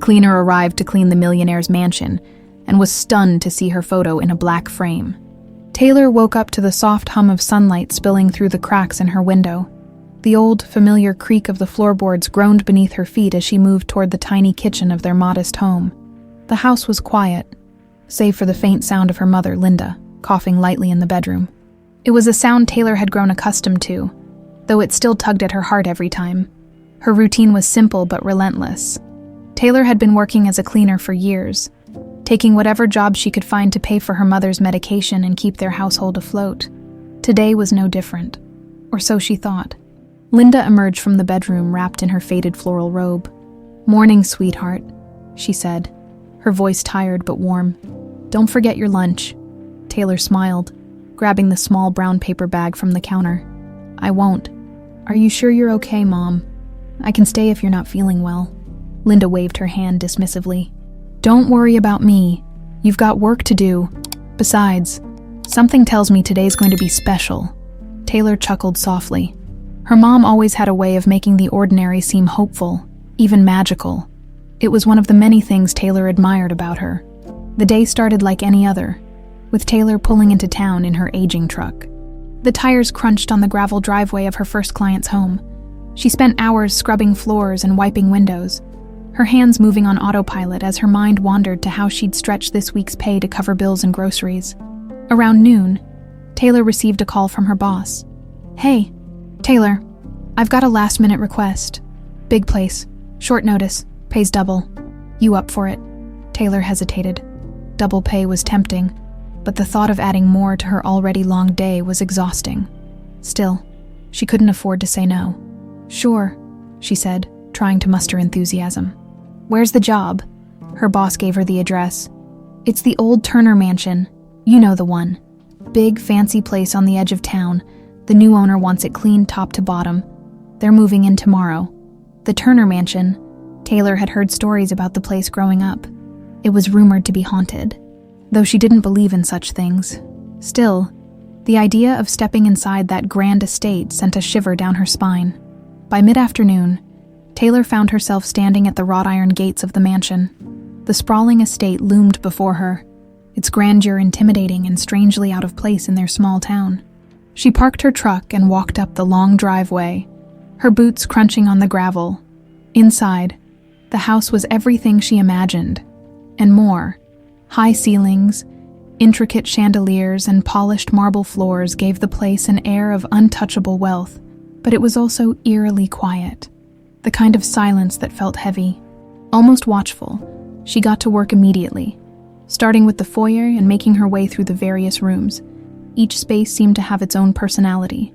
cleaner arrived to clean the millionaire's mansion and was stunned to see her photo in a black frame. Taylor woke up to the soft hum of sunlight spilling through the cracks in her window. The old, familiar creak of the floorboards groaned beneath her feet as she moved toward the tiny kitchen of their modest home. The house was quiet, save for the faint sound of her mother, Linda, coughing lightly in the bedroom. It was a sound Taylor had grown accustomed to, though it still tugged at her heart every time. Her routine was simple but relentless. Taylor had been working as a cleaner for years, taking whatever job she could find to pay for her mother's medication and keep their household afloat. Today was no different, or so she thought. Linda emerged from the bedroom wrapped in her faded floral robe. "Morning, sweetheart," she said, her voice tired but warm. "Don't forget your lunch." Taylor smiled, grabbing the small brown paper bag from the counter. "I won't." "Are you sure you're okay, Mom? I can stay if you're not feeling well." Linda waved her hand dismissively. "Don't worry about me. You've got work to do. Besides, something tells me today's going to be special." Taylor chuckled softly. Her mom always had a way of making the ordinary seem hopeful, even magical. It was one of the many things Taylor admired about her. The day started like any other, with Taylor pulling into town in her aging truck. The tires crunched on the gravel driveway of her first client's home. She spent hours scrubbing floors and wiping windows, her hands moving on autopilot as her mind wandered to how she'd stretch this week's pay to cover bills and groceries. Around noon, Taylor received a call from her boss. "Hey, Taylor, I've got a last-minute request. Big place, short notice, pays double. You up for it?" Taylor hesitated. Double pay was tempting, but the thought of adding more to her already long day was exhausting. Still, she couldn't afford to say no. "Sure," she said, trying to muster enthusiasm. "Where's the job?" Her boss gave her the address. "It's the old Turner mansion. You know the one. Big, fancy place on the edge of town. The new owner wants it cleaned top to bottom. They're moving in tomorrow." The Turner mansion. Taylor had heard stories about the place growing up. It was rumored to be haunted, though she didn't believe in such things. Still, the idea of stepping inside that grand estate sent a shiver down her spine. By mid-afternoon, Taylor found herself standing at the wrought iron gates of the mansion. The sprawling estate loomed before her, its grandeur intimidating and strangely out of place in their small town. She parked her truck and walked up the long driveway, her boots crunching on the gravel. Inside, the house was everything she imagined, and more. High ceilings, intricate chandeliers, and polished marble floors gave the place an air of untouchable wealth, but it was also eerily quiet, the kind of silence that felt heavy. Almost watchful, she got to work immediately, starting with the foyer and making her way through the various rooms. Each space seemed to have its own personality.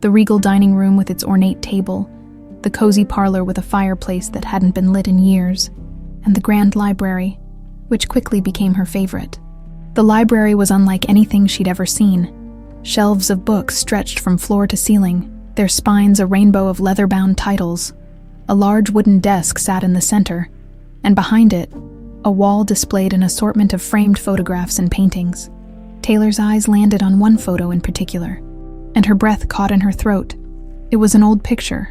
The regal dining room with its ornate table, the cozy parlor with a fireplace that hadn't been lit in years, and the grand library, which quickly became her favorite. The library was unlike anything she'd ever seen. Shelves of books stretched from floor to ceiling, their spines a rainbow of leather-bound titles. A large wooden desk sat in the center, and behind it, a wall displayed an assortment of framed photographs and paintings. Taylor's eyes landed on one photo in particular, and her breath caught in her throat. It was an old picture,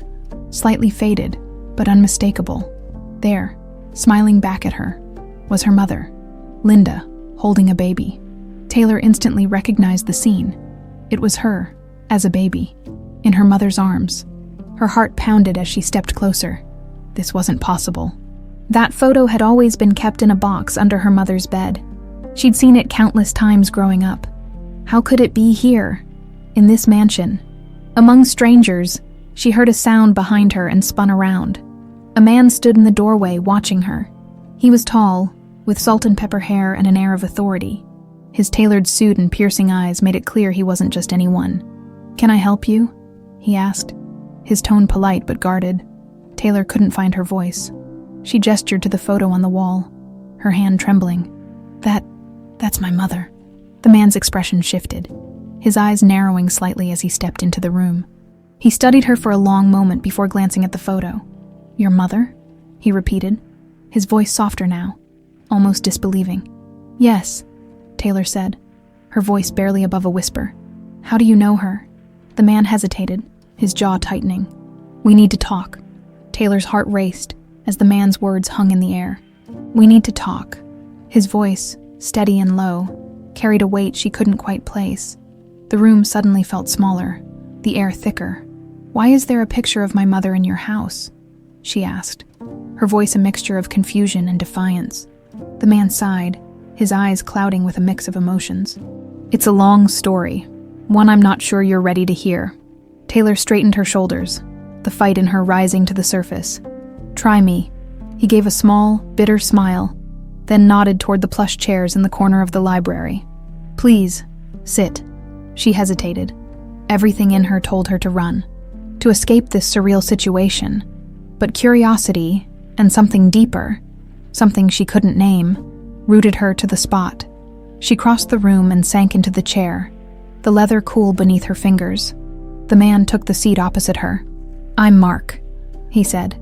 slightly faded, but unmistakable. There, smiling back at her, was her mother, Linda, holding a baby. Taylor instantly recognized the scene. It was her, as a baby, in her mother's arms. Her heart pounded as she stepped closer. This wasn't possible. That photo had always been kept in a box under her mother's bed. She'd seen it countless times growing up. How could it be here, in this mansion? Among strangers, she heard a sound behind her and spun around. A man stood in the doorway watching her. He was tall, with salt and pepper hair and an air of authority. His tailored suit and piercing eyes made it clear he wasn't just anyone. "Can I help you?" he asked, his tone polite but guarded. Taylor couldn't find her voice. She gestured to the photo on the wall, her hand trembling. That's my mother." The man's expression shifted, his eyes narrowing slightly as he stepped into the room. He studied her for a long moment before glancing at the photo. "Your mother?" he repeated, his voice softer now, almost disbelieving. "Yes," Taylor said, her voice barely above a whisper. "How do you know her?" The man hesitated, his jaw tightening. "We need to talk." Taylor's heart raced as the man's words hung in the air. "We need to talk." His voice, steady and low, carried a weight she couldn't quite place. The room suddenly felt smaller, the air thicker. "Why is there a picture of my mother in your house?" she asked, her voice a mixture of confusion and defiance. The man sighed, his eyes clouding with a mix of emotions. "It's a long story, one I'm not sure you're ready to hear." Taylor straightened her shoulders, the fight in her rising to the surface. "Try me." He gave a small, bitter smile, then nodded toward the plush chairs in the corner of the library. "Please, sit." She hesitated. Everything in her told her to run, to escape this surreal situation. But curiosity, and something deeper, something she couldn't name, rooted her to the spot. She crossed the room and sank into the chair, the leather cool beneath her fingers. The man took the seat opposite her. "I'm Mark," he said,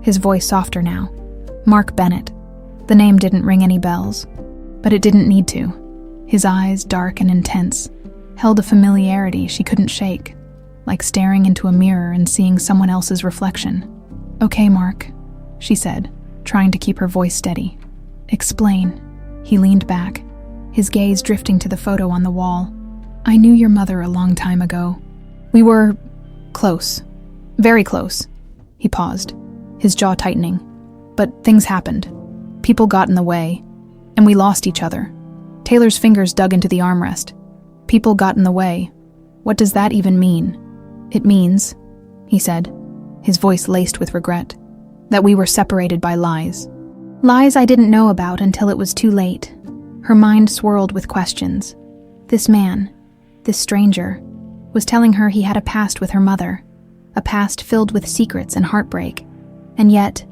his voice softer now. "Mark Bennett." The name didn't ring any bells, but it didn't need to. His eyes, dark and intense, held a familiarity she couldn't shake, like staring into a mirror and seeing someone else's reflection. "Okay, Mark," she said, trying to keep her voice steady. "Explain." He leaned back, his gaze drifting to the photo on the wall. "I knew your mother a long time ago. We were close. Very close." He paused, his jaw tightening. "But things happened. People got in the way, and we lost each other." Taylor's fingers dug into the armrest. "People got in the way. What does that even mean?" "It means," he said, his voice laced with regret, "that we were separated by lies. Lies I didn't know about until it was too late." Her mind swirled with questions. This man, this stranger, was telling her he had a past with her mother, a past filled with secrets and heartbreak. And yet,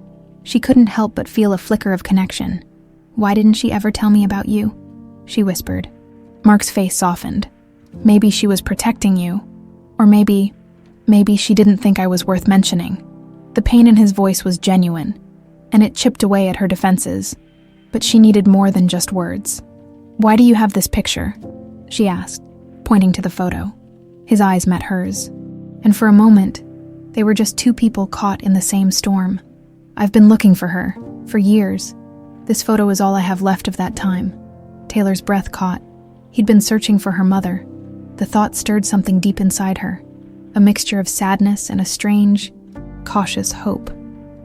she couldn't help but feel a flicker of connection. "Why didn't she ever tell me about you?" she whispered. Mark's face softened. "Maybe she was protecting you. Or maybe she didn't think I was worth mentioning." The pain in his voice was genuine, and it chipped away at her defenses. But she needed more than just words. "Why do you have this picture?" she asked, pointing to the photo. His eyes met hers, and for a moment, they were just two people caught in the same storm. "I've been looking for her, for years. This photo is all I have left of that time." Taylor's breath caught. He'd been searching for her mother. The thought stirred something deep inside her, a mixture of sadness and a strange, cautious hope.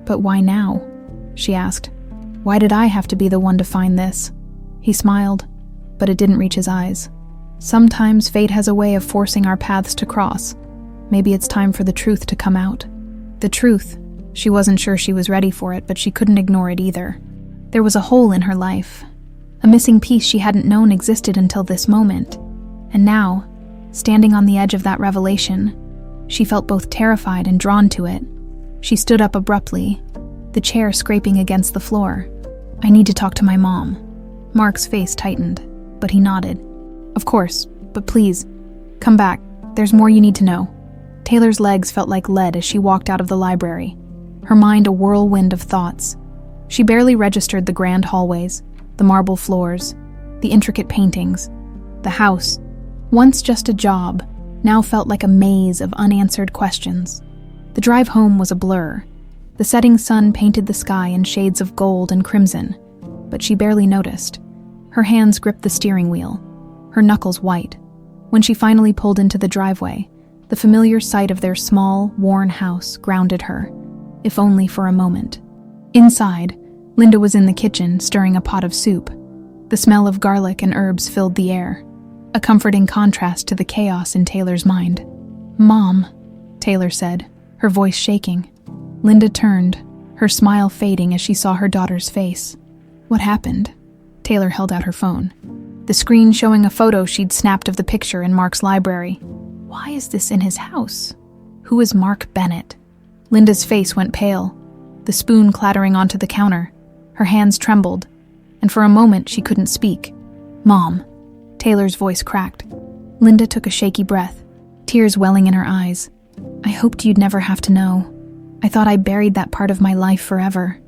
"But why now?" she asked. "Why did I have to be the one to find this?" He smiled, but it didn't reach his eyes. "Sometimes fate has a way of forcing our paths to cross. Maybe it's time for the truth to come out." The truth. She wasn't sure she was ready for it, but she couldn't ignore it either. There was a hole in her life, a missing piece she hadn't known existed until this moment. And now, standing on the edge of that revelation, she felt both terrified and drawn to it. She stood up abruptly, the chair scraping against the floor. "I need to talk to my mom." Mark's face tightened, but he nodded. "Of course, but please, come back. There's more you need to know." Taylor's legs felt like lead as she walked out of the library, her mind a whirlwind of thoughts. She barely registered the grand hallways, the marble floors, the intricate paintings. The house, once just a job, now felt like a maze of unanswered questions. The drive home was a blur. The setting sun painted the sky in shades of gold and crimson, but she barely noticed. Her hands gripped the steering wheel, her knuckles white. When she finally pulled into the driveway, the familiar sight of their small, worn house grounded her, if only for a moment. Inside, Linda was in the kitchen, stirring a pot of soup. The smell of garlic and herbs filled the air, a comforting contrast to the chaos in Taylor's mind. "Mom," Taylor said, her voice shaking. Linda turned, her smile fading as she saw her daughter's face. "What happened?" Taylor held out her phone, the screen showing a photo she'd snapped of the picture in Mark's library. "Why is this in his house? Who is Mark Bennett?" Linda's face went pale, the spoon clattering onto the counter. Her hands trembled, and for a moment she couldn't speak. "Mom," Taylor's voice cracked. Linda took a shaky breath, tears welling in her eyes. "I hoped you'd never have to know. I thought I buried that part of my life forever."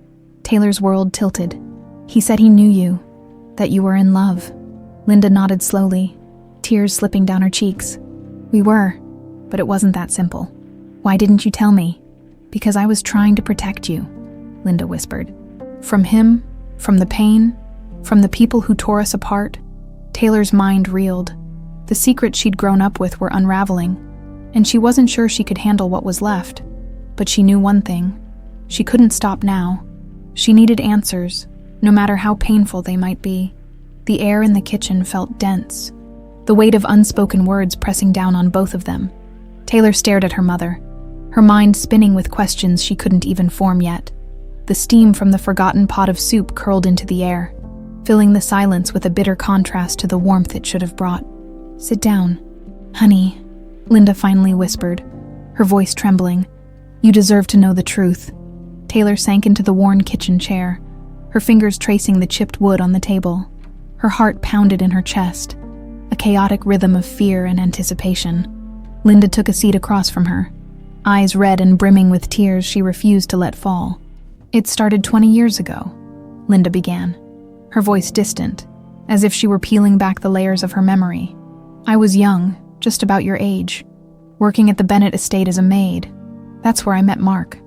Taylor's world tilted. "He said he knew you, that you were in love." Linda nodded slowly, tears slipping down her cheeks. "We were, but it wasn't that simple." "Why didn't you tell me?" "Because I was trying to protect you," Linda whispered. "From him From the pain? From the people who tore us apart? Taylor's mind reeled. The secrets she'd grown up with were unraveling, and she wasn't sure she could handle what was left. But she knew one thing. She couldn't stop now. She needed answers, no matter how painful they might be. The air in the kitchen felt dense, the weight of unspoken words pressing down on both of them. Taylor stared at her mother, her mind spinning with questions she couldn't even form yet. The steam from the forgotten pot of soup curled into the air, filling the silence with a bitter contrast to the warmth it should have brought. "Sit down, honey," Linda finally whispered, her voice trembling. "You deserve to know the truth." Taylor sank into the worn kitchen chair, her fingers tracing the chipped wood on the table. Her heart pounded in her chest, a chaotic rhythm of fear and anticipation. Linda took a seat across from her, eyes red and brimming with tears she refused to let fall. "It started 20 years ago," Linda began, her voice distant, as if she were peeling back the layers of her memory. "I was young, just about your age, working at the Bennett estate as a maid. That's where I met Mark."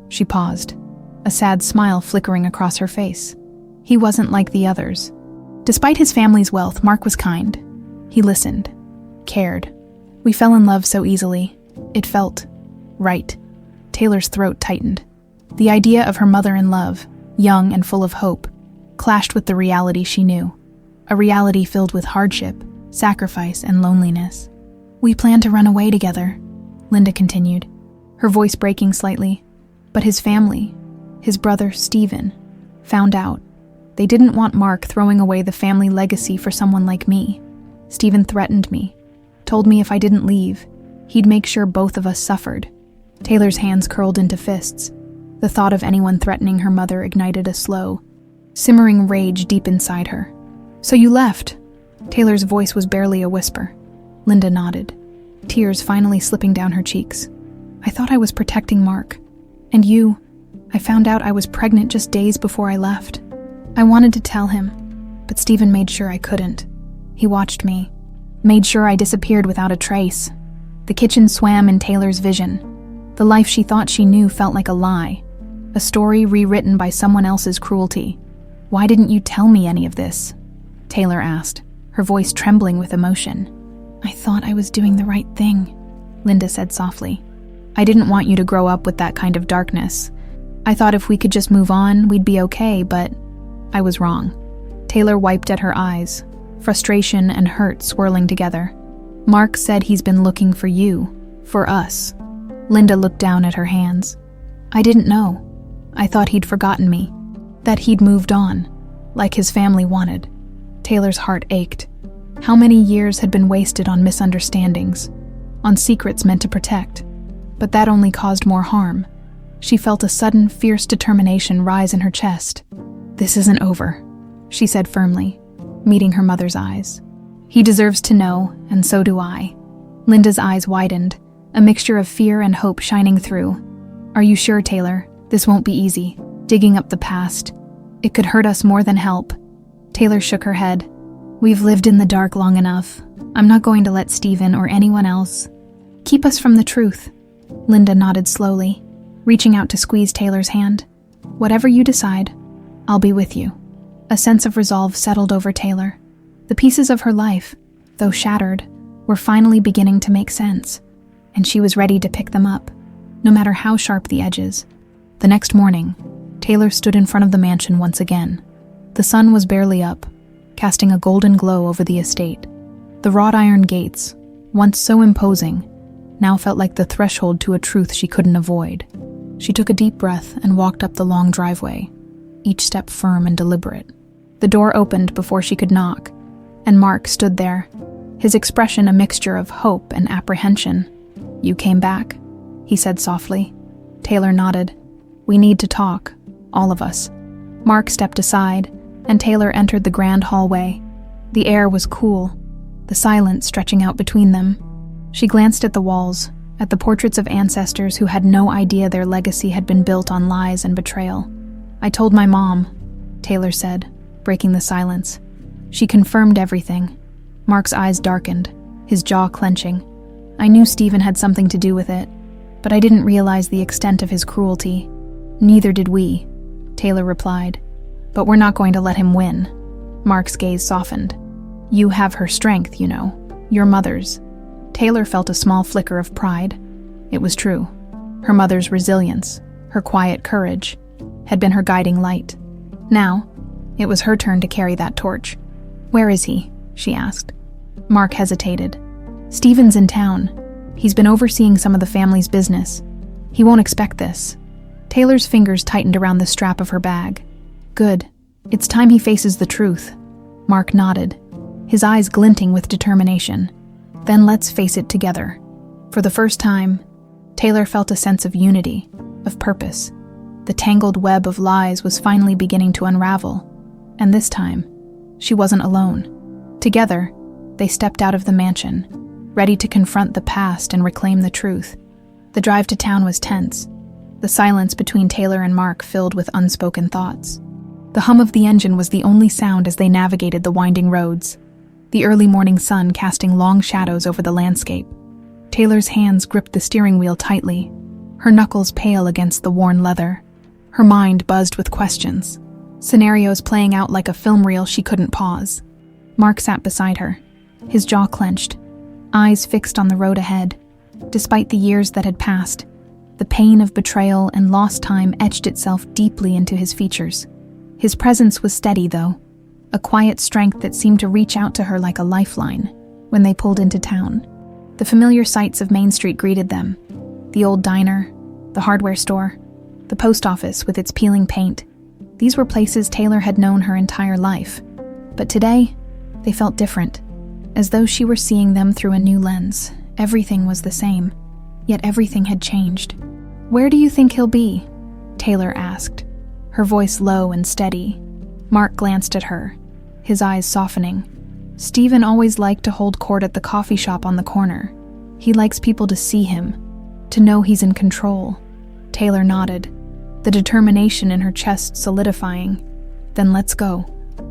She paused, a sad smile flickering across her face. He wasn't like the others. Despite his family's wealth, Mark was kind. He listened, cared. "We fell in love so easily. It felt right." Taylor's throat tightened. The idea of her mother in love, young and full of hope, clashed with the reality she knew. A reality filled with hardship, sacrifice, and loneliness. "We planned to run away together," Linda continued, her voice breaking slightly. "But his family, his brother Stephen, found out. They didn't want Mark throwing away the family legacy for someone like me. Stephen threatened me, told me if I didn't leave, he'd make sure both of us suffered." Taylor's hands curled into fists. The thought of anyone threatening her mother ignited a slow, simmering rage deep inside her. "So you left?" Taylor's voice was barely a whisper. Linda nodded, tears finally slipping down her cheeks. "I thought I was protecting Mark. And you, I found out I was pregnant just days before I left. I wanted to tell him, but Stephen made sure I couldn't. He watched me, made sure I disappeared without a trace." The kitchen swam in Taylor's vision. The life she thought she knew felt like a lie, a story rewritten by someone else's cruelty. "Why didn't you tell me any of this?" Taylor asked, her voice trembling with emotion. "I thought I was doing the right thing," Linda said softly. "I didn't want you to grow up with that kind of darkness. I thought if we could just move on, we'd be okay, but I was wrong." Taylor wiped at her eyes, frustration and hurt swirling together. "Mark said he's been looking for you, for us." Linda looked down at her hands. "I didn't know. I thought he'd forgotten me, that he'd moved on, like his family wanted." Taylor's heart ached. How many years had been wasted on misunderstandings, on secrets meant to protect? But that only caused more harm. She felt a sudden, fierce determination rise in her chest. "This isn't over," she said firmly, meeting her mother's eyes. "He deserves to know, and so do I." Linda's eyes widened, a mixture of fear and hope shining through. "Are you sure, Taylor? This won't be easy. Digging up the past. It could hurt us more than help." Taylor shook her head. "We've lived in the dark long enough. I'm not going to let Stephen or anyone else keep us from the truth." Linda nodded slowly, reaching out to squeeze Taylor's hand. "Whatever you decide, I'll be with you." A sense of resolve settled over Taylor. The pieces of her life, though shattered, were finally beginning to make sense, and she was ready to pick them up, no matter how sharp the edges. The next morning, Taylor stood in front of the mansion once again. The sun was barely up, casting a golden glow over the estate. The wrought iron gates, once so imposing, now felt like the threshold to a truth she couldn't avoid. She took a deep breath and walked up the long driveway, each step firm and deliberate. The door opened before she could knock, and Mark stood there, his expression a mixture of hope and apprehension. "You came back," he said softly. Taylor nodded. "We need to talk, all of us." Mark stepped aside, and Taylor entered the grand hallway. The air was cool, the silence stretching out between them. She glanced at the walls, at the portraits of ancestors who had no idea their legacy had been built on lies and betrayal. "I told my mom," Taylor said, breaking the silence. She confirmed everything. Mark's eyes darkened, his jaw clenching. "I knew Stephen had something to do with it, but I didn't realize the extent of his cruelty." "Neither did we," Taylor replied. But we're not going to let him win. Mark's gaze softened. You have her strength, you know. Your mother's. Taylor felt a small flicker of pride. It was true. Her mother's resilience, her quiet courage, had been her guiding light. Now, it was her turn to carry that torch. Where is he? She asked. Mark hesitated. Stephen's in town. He's been overseeing some of the family's business. He won't expect this. Taylor's fingers tightened around the strap of her bag. Good. It's time he faces the truth. Mark nodded, his eyes glinting with determination. Then let's face it together. For the first time, Taylor felt a sense of unity, of purpose. The tangled web of lies was finally beginning to unravel. And this time, she wasn't alone. Together, they stepped out of the mansion, ready to confront the past and reclaim the truth. The drive to town was tense, the silence between Taylor and Mark filled with unspoken thoughts. The hum of the engine was the only sound as they navigated the winding roads, the early morning sun casting long shadows over the landscape. Taylor's hands gripped the steering wheel tightly, her knuckles pale against the worn leather. Her mind buzzed with questions, scenarios playing out like a film reel she couldn't pause. Mark sat beside her, his jaw clenched, eyes fixed on the road ahead. Despite the years that had passed, the pain of betrayal and lost time etched itself deeply into his features. His presence was steady, though, a quiet strength that seemed to reach out to her like a lifeline when they pulled into town. The familiar sights of Main Street greeted them. The old diner, the hardware store, the post office with its peeling paint. These were places Taylor had known her entire life. But today, they felt different, as though she were seeing them through a new lens. Everything was the same, yet everything had changed. Where do you think he'll be? Taylor asked, her voice low and steady. Mark glanced at her, his eyes softening. Stephen always liked to hold court at the coffee shop on the corner. He likes people to see him, to know he's in control. Taylor nodded, the determination in her chest solidifying. Then let's go.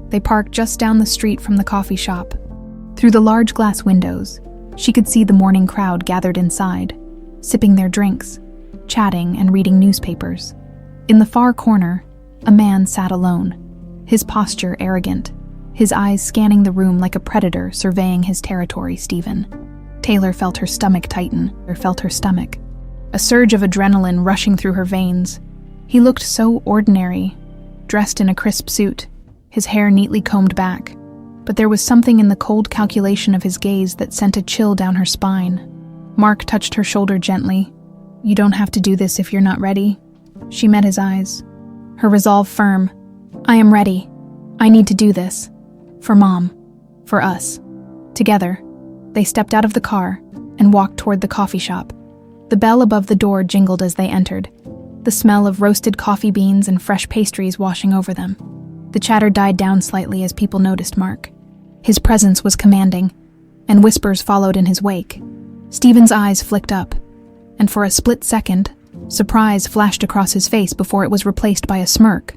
They parked just down the street from the coffee shop. Through the large glass windows, she could see the morning crowd gathered inside, sipping their drinks, chatting and reading newspapers. In the far corner, a man sat alone, his posture arrogant, his eyes scanning the room like a predator surveying his territory. Stephen. Taylor felt her stomach tighten, a surge of adrenaline rushing through her veins. He looked so ordinary, dressed in a crisp suit, his hair neatly combed back. But there was something in the cold calculation of his gaze that sent a chill down her spine. Mark touched her shoulder gently. You don't have to do this if you're not ready. She met his eyes, her resolve firm. I am ready. I need to do this. For Mom. For us. Together, they stepped out of the car and walked toward the coffee shop. The bell above the door jingled as they entered, the smell of roasted coffee beans and fresh pastries washing over them. The chatter died down slightly as people noticed Mark. His presence was commanding, and whispers followed in his wake. Stephen's eyes flicked up, and for a split second, surprise flashed across his face before it was replaced by a smirk.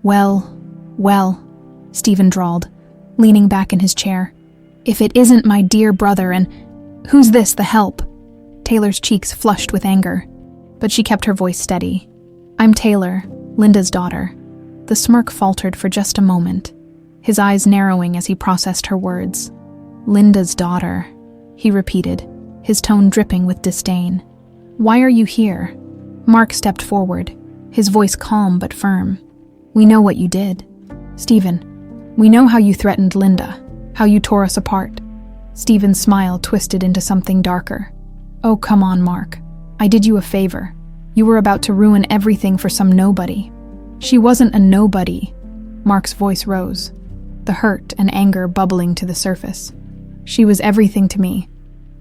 Well, Stephen drawled, leaning back in his chair. If it isn't my dear brother, and who's this, the help? Taylor's cheeks flushed with anger, but she kept her voice steady. I'm Taylor, Linda's daughter. The smirk faltered for just a moment, his eyes narrowing as he processed her words. Linda's daughter, he repeated, his tone dripping with disdain. Why are you here? Mark stepped forward, his voice calm but firm. We know what you did. Stephen, we know how you threatened Linda, how you tore us apart. Stephen's smile twisted into something darker. Oh, come on, Mark. I did you a favor. You were about to ruin everything for some nobody. She wasn't a nobody. Mark's voice rose, the hurt and anger bubbling to the surface. She was everything to me,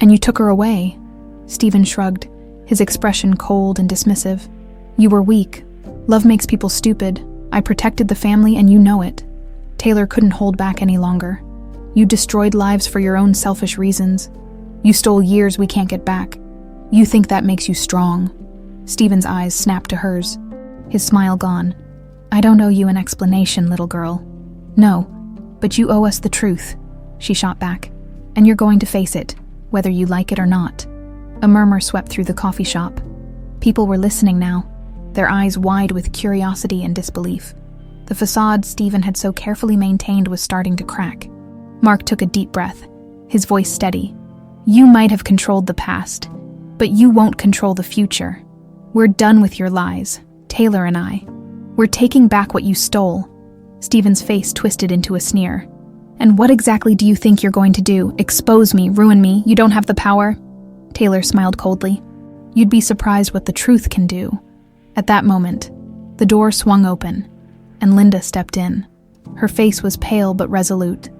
and you took her away. Stephen shrugged, his expression cold and dismissive. You were weak. Love makes people stupid. I protected the family, and you know it. Taylor couldn't hold back any longer. You destroyed lives for your own selfish reasons. You stole years we can't get back. You think that makes you strong. Stephen's eyes snapped to hers, his smile gone. I don't owe you an explanation, little girl. No, but you owe us the truth, she shot back. And you're going to face it, whether you like it or not. A murmur swept through the coffee shop. People were listening now, their eyes wide with curiosity and disbelief. The facade Stephen had so carefully maintained was starting to crack. Mark took a deep breath, his voice steady. You might have controlled the past, but you won't control the future. We're done with your lies, Taylor and I. We're taking back what you stole. Stephen's face twisted into a sneer. And what exactly do you think you're going to do? Expose me, ruin me? You don't have the power? Taylor smiled coldly. You'd be surprised what the truth can do. At that moment, the door swung open, and Linda stepped in. Her face was pale but resolute,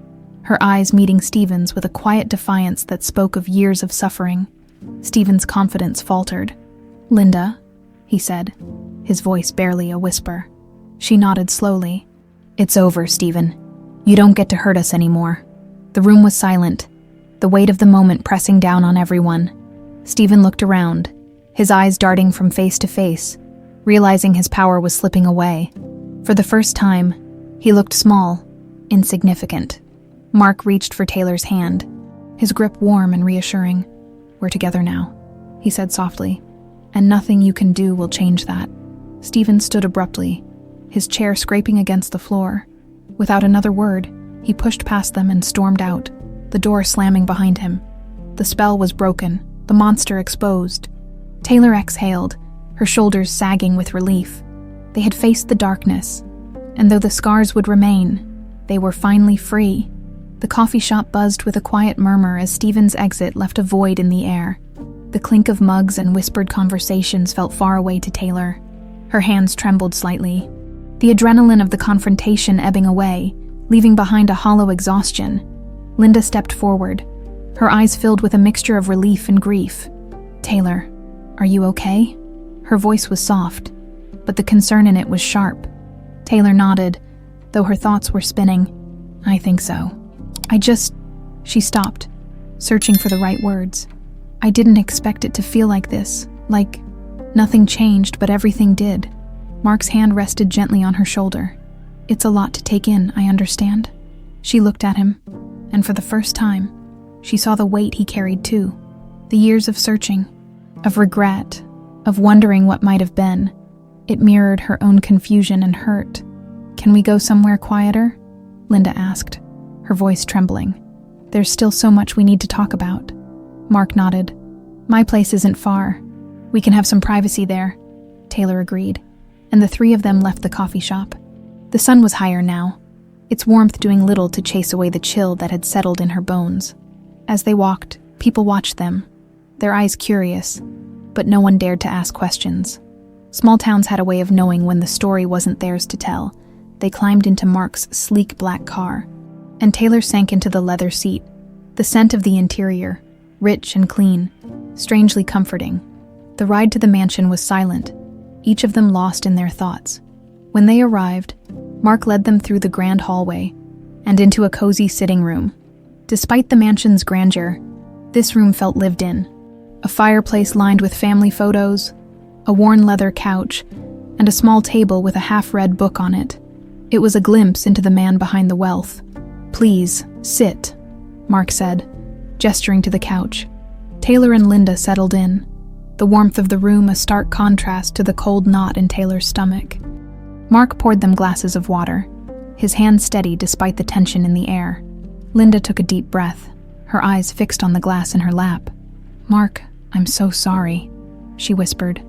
her eyes meeting Stephen's with a quiet defiance that spoke of years of suffering. Stephen's confidence faltered. Linda, he said, his voice barely a whisper. She nodded slowly. It's over, Stephen. You don't get to hurt us anymore. The room was silent, the weight of the moment pressing down on everyone. Stephen looked around, his eyes darting from face to face, realizing his power was slipping away. For the first time, he looked small, insignificant. Mark reached for Taylor's hand, his grip warm and reassuring. We're together now, he said softly, and nothing you can do will change that. Stephen stood abruptly, his chair scraping against the floor. Without another word, he pushed past them and stormed out, the door slamming behind him. The spell was broken, the monster exposed. Taylor exhaled, her shoulders sagging with relief. They had faced the darkness, and though the scars would remain, they were finally free. The coffee shop buzzed with a quiet murmur as Stephen's exit left a void in the air. The clink of mugs and whispered conversations felt far away to Taylor. Her hands trembled slightly, the adrenaline of the confrontation ebbing away, leaving behind a hollow exhaustion. Linda stepped forward, her eyes filled with a mixture of relief and grief. Taylor, are you okay? Her voice was soft, but the concern in it was sharp. Taylor nodded, though her thoughts were spinning. I think so. She stopped, searching for the right words. I didn't expect it to feel like this, like nothing changed, but everything did. Mark's hand rested gently on her shoulder. It's a lot to take in, I understand. She looked at him, and for the first time, she saw the weight he carried too. The years of searching, of regret, of wondering what might have been. It mirrored her own confusion and hurt. Can we go somewhere quieter? Linda asked, her voice trembling. There's still so much we need to talk about. Mark nodded. My place isn't far. We can have some privacy there, Taylor agreed, and the three of them left the coffee shop. The sun was higher now, its warmth doing little to chase away the chill that had settled in her bones. As they walked, people watched them, their eyes curious, but no one dared to ask questions. Small towns had a way of knowing when the story wasn't theirs to tell. They climbed into Mark's sleek black car, and Taylor sank into the leather seat, the scent of the interior, rich and clean, strangely comforting. The ride to the mansion was silent, each of them lost in their thoughts. When they arrived, Mark led them through the grand hallway and into a cozy sitting room. Despite the mansion's grandeur, this room felt lived in. A fireplace lined with family photos, a worn leather couch, and a small table with a half-read book on it. It was a glimpse into the man behind the wealth. Please, sit, Mark said, gesturing to the couch. Taylor and Linda settled in, the warmth of the room a stark contrast to the cold knot in Taylor's stomach. Mark poured them glasses of water, his hand steady despite the tension in the air. Linda took a deep breath, her eyes fixed on the glass in her lap. Mark, I'm so sorry, she whispered.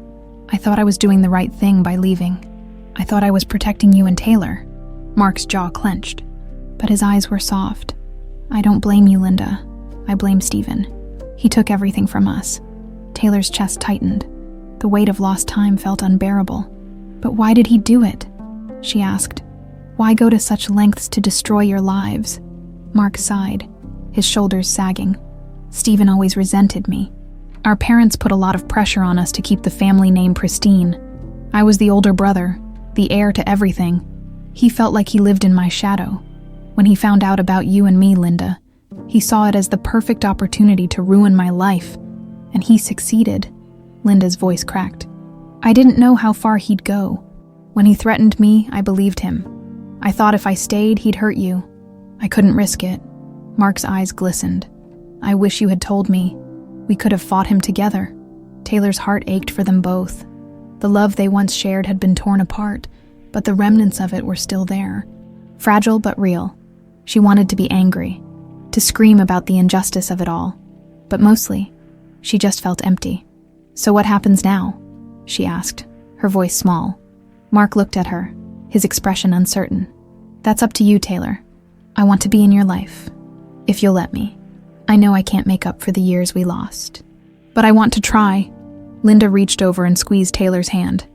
I thought I was doing the right thing by leaving. I thought I was protecting you and Taylor. Mark's jaw clenched, but his eyes were soft. I don't blame you, Linda. I blame Stephen. He took everything from us. Taylor's chest tightened. The weight of lost time felt unbearable. But why did he do it? She asked. Why go to such lengths to destroy your lives? Mark sighed, his shoulders sagging. Stephen always resented me. Our parents put a lot of pressure on us to keep the family name pristine. I was the older brother, the heir to everything. He felt like he lived in my shadow. When he found out about you and me, Linda, he saw it as the perfect opportunity to ruin my life. And he succeeded. Linda's voice cracked. I didn't know how far he'd go. When he threatened me, I believed him. I thought if I stayed, he'd hurt you. I couldn't risk it. Mark's eyes glistened. I wish you had told me. We could have fought him together. Taylor's heart ached for them both. The love they once shared had been torn apart, but the remnants of it were still there. Fragile but real. She wanted to be angry, to scream about the injustice of it all. But mostly, she just felt empty. "So what happens now?" she asked, her voice small. Mark looked at her, his expression uncertain. "That's up to you, Taylor. I want to be in your life, if you'll let me. I know I can't make up for the years we lost, but I want to try." Linda reached over and squeezed Taylor's hand.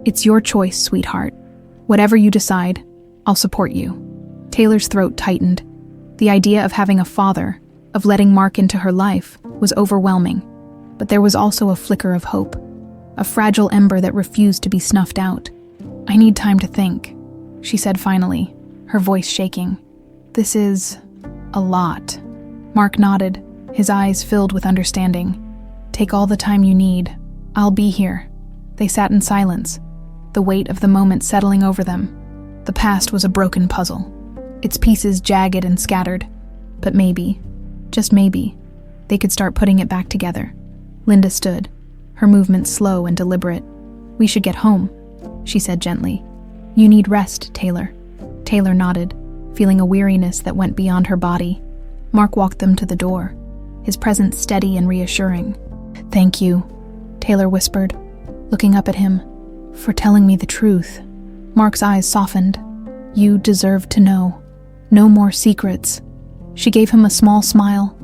"It's your choice, sweetheart. Whatever you decide, I'll support you." Taylor's throat tightened. The idea of having a father, of letting Mark into her life, was overwhelming. But there was also a flicker of hope, a fragile ember that refused to be snuffed out. "I need time to think," she said finally, her voice shaking. "This is a lot." Mark nodded, his eyes filled with understanding. "Take all the time you need. I'll be here." They sat in silence, the weight of the moment settling over them. The past was a broken puzzle, its pieces jagged and scattered. But maybe, just maybe, they could start putting it back together. Linda stood, her movements slow and deliberate. "We should get home," she said gently. "You need rest, Taylor." Taylor nodded, feeling a weariness that went beyond her body. Mark walked them to the door, his presence steady and reassuring. "Thank you," Taylor whispered, looking up at him, "for telling me the truth." Mark's eyes softened. "You deserve to know. No more secrets." She gave him a small smile,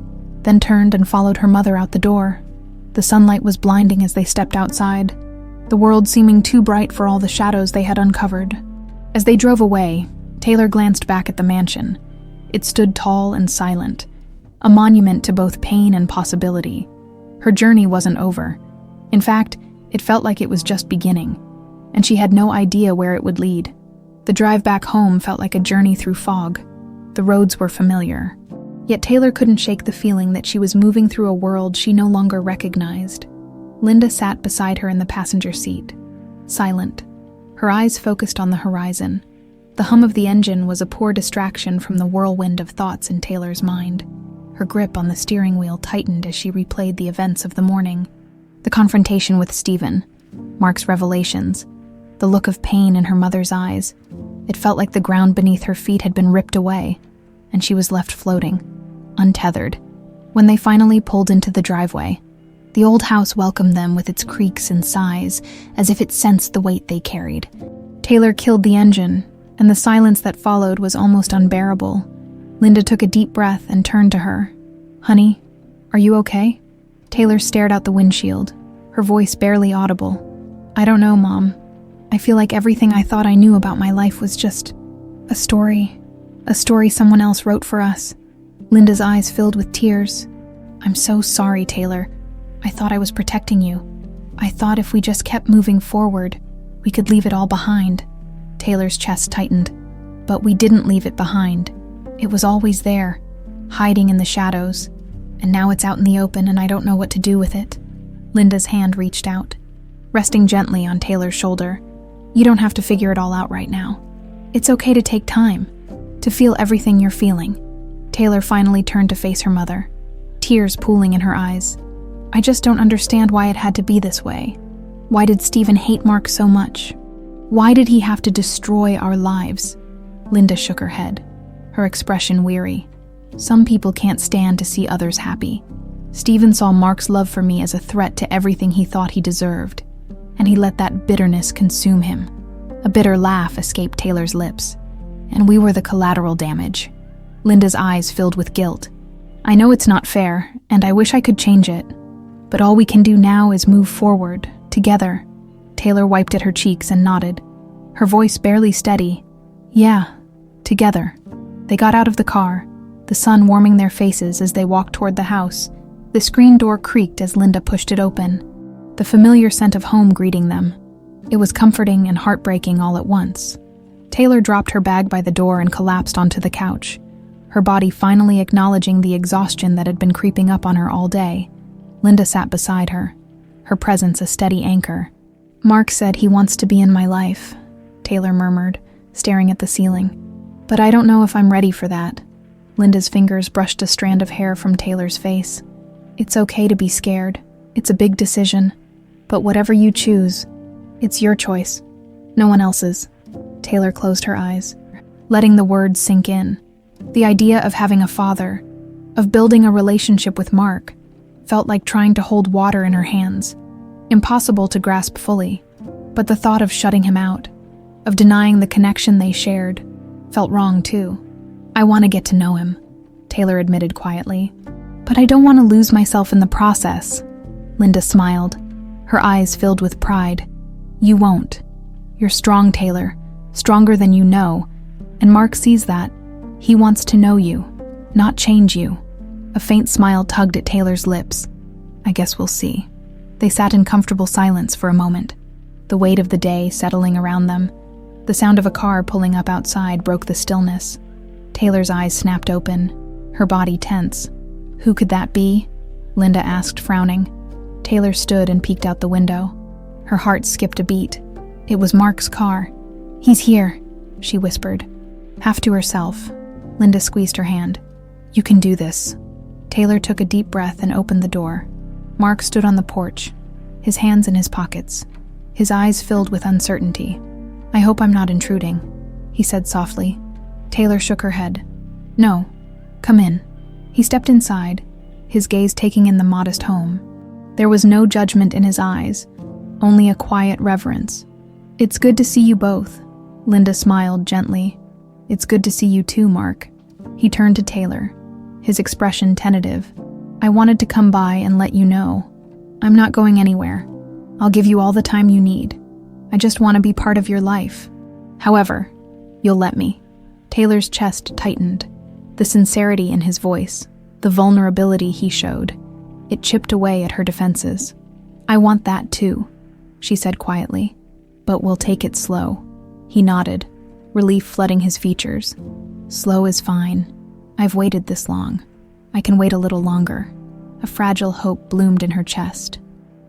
then turned and followed her mother out the door. The sunlight was blinding as they stepped outside, the world seeming too bright for all the shadows they had uncovered. As they drove away, Taylor glanced back at the mansion. It stood tall and silent, a monument to both pain and possibility. Her journey wasn't over. In fact, it felt like it was just beginning, and she had no idea where it would lead. The drive back home felt like a journey through fog. The roads were familiar. Yet Taylor couldn't shake the feeling that she was moving through a world she no longer recognized. Linda sat beside her in the passenger seat, silent, her eyes focused on the horizon. The hum of the engine was a poor distraction from the whirlwind of thoughts in Taylor's mind. Her grip on the steering wheel tightened as she replayed the events of the morning. The confrontation with Stephen, Mark's revelations, the look of pain in her mother's eyes. It felt like the ground beneath her feet had been ripped away, and she was left floating, untethered. When they finally pulled into the driveway, the old house welcomed them with its creaks and sighs, as if it sensed the weight they carried. Taylor killed the engine, and the silence that followed was almost unbearable. Linda took a deep breath and turned to her. "Honey, are you okay?" Taylor stared out the windshield, her voice barely audible. "I don't know, Mom. I feel like everything I thought I knew about my life was just a story someone else wrote for us." Linda's eyes filled with tears. "I'm so sorry, Taylor. I thought I was protecting you. I thought if we just kept moving forward, we could leave it all behind." Taylor's chest tightened. "But we didn't leave it behind. It was always there, hiding in the shadows. And now it's out in the open and I don't know what to do with it." Linda's hand reached out, resting gently on Taylor's shoulder. "You don't have to figure it all out right now. It's okay to take time, to feel everything you're feeling." Taylor finally turned to face her mother, tears pooling in her eyes. "I just don't understand why it had to be this way. Why did Stephen hate Mark so much? Why did he have to destroy our lives?" Linda shook her head, her expression weary. "Some people can't stand to see others happy. Stephen saw Mark's love for me as a threat to everything he thought he deserved, and he let that bitterness consume him." A bitter laugh escaped Taylor's lips. "And we were the collateral damage." Linda's eyes filled with guilt. "I know it's not fair, and I wish I could change it. But all we can do now is move forward, together." Taylor wiped at her cheeks and nodded, her voice barely steady. "Yeah, together." They got out of the car, the sun warming their faces as they walked toward the house. The screen door creaked as Linda pushed it open, the familiar scent of home greeting them. It was comforting and heartbreaking all at once. Taylor dropped her bag by the door and collapsed onto the couch, her body finally acknowledging the exhaustion that had been creeping up on her all day. Linda sat beside her, her presence a steady anchor. "Mark said he wants to be in my life," Taylor murmured, staring at the ceiling. "But I don't know if I'm ready for that." Linda's fingers brushed a strand of hair from Taylor's face. "It's okay to be scared. It's a big decision. But whatever you choose, it's your choice, no one else's." Taylor closed her eyes, letting the words sink in. The idea of having a father, of building a relationship with Mark, felt like trying to hold water in her hands. Impossible to grasp fully, but the thought of shutting him out, of denying the connection they shared, felt wrong too. "I want to get to know him," Taylor admitted quietly. "But I don't want to lose myself in the process." Linda smiled, her eyes filled with pride. "You won't. You're strong, Taylor, stronger than you know, and Mark sees that. He wants to know you, not change you." A faint smile tugged at Taylor's lips. "I guess we'll see." They sat in comfortable silence for a moment, the weight of the day settling around them. The sound of a car pulling up outside broke the stillness. Taylor's eyes snapped open, her body tense. "Who could that be?" Linda asked, frowning. Taylor stood and peeked out the window. Her heart skipped a beat. It was Mark's car. "He's here," she whispered. Half to herself, Linda squeezed her hand. "You can do this." Taylor took a deep breath and opened the door. Mark stood on the porch, his hands in his pockets, his eyes filled with uncertainty. "I hope I'm not intruding," he said softly. Taylor shook her head. "No, come in." He stepped inside, his gaze taking in the modest home. There was no judgment in his eyes, only a quiet reverence. "It's good to see you both," Linda smiled gently. "It's good to see you too, Mark." He turned to Taylor, his expression tentative. "I wanted to come by and let you know. I'm not going anywhere. I'll give you all the time you need. I just want to be part of your life. However, you'll let me." Taylor's chest tightened, the sincerity in his voice, the vulnerability he showed. It chipped away at her defenses. "I want that too," she said quietly. "But we'll take it slow." He nodded, relief flooding his features. "Slow is fine. I've waited this long. I can wait a little longer." A fragile hope bloomed in her chest.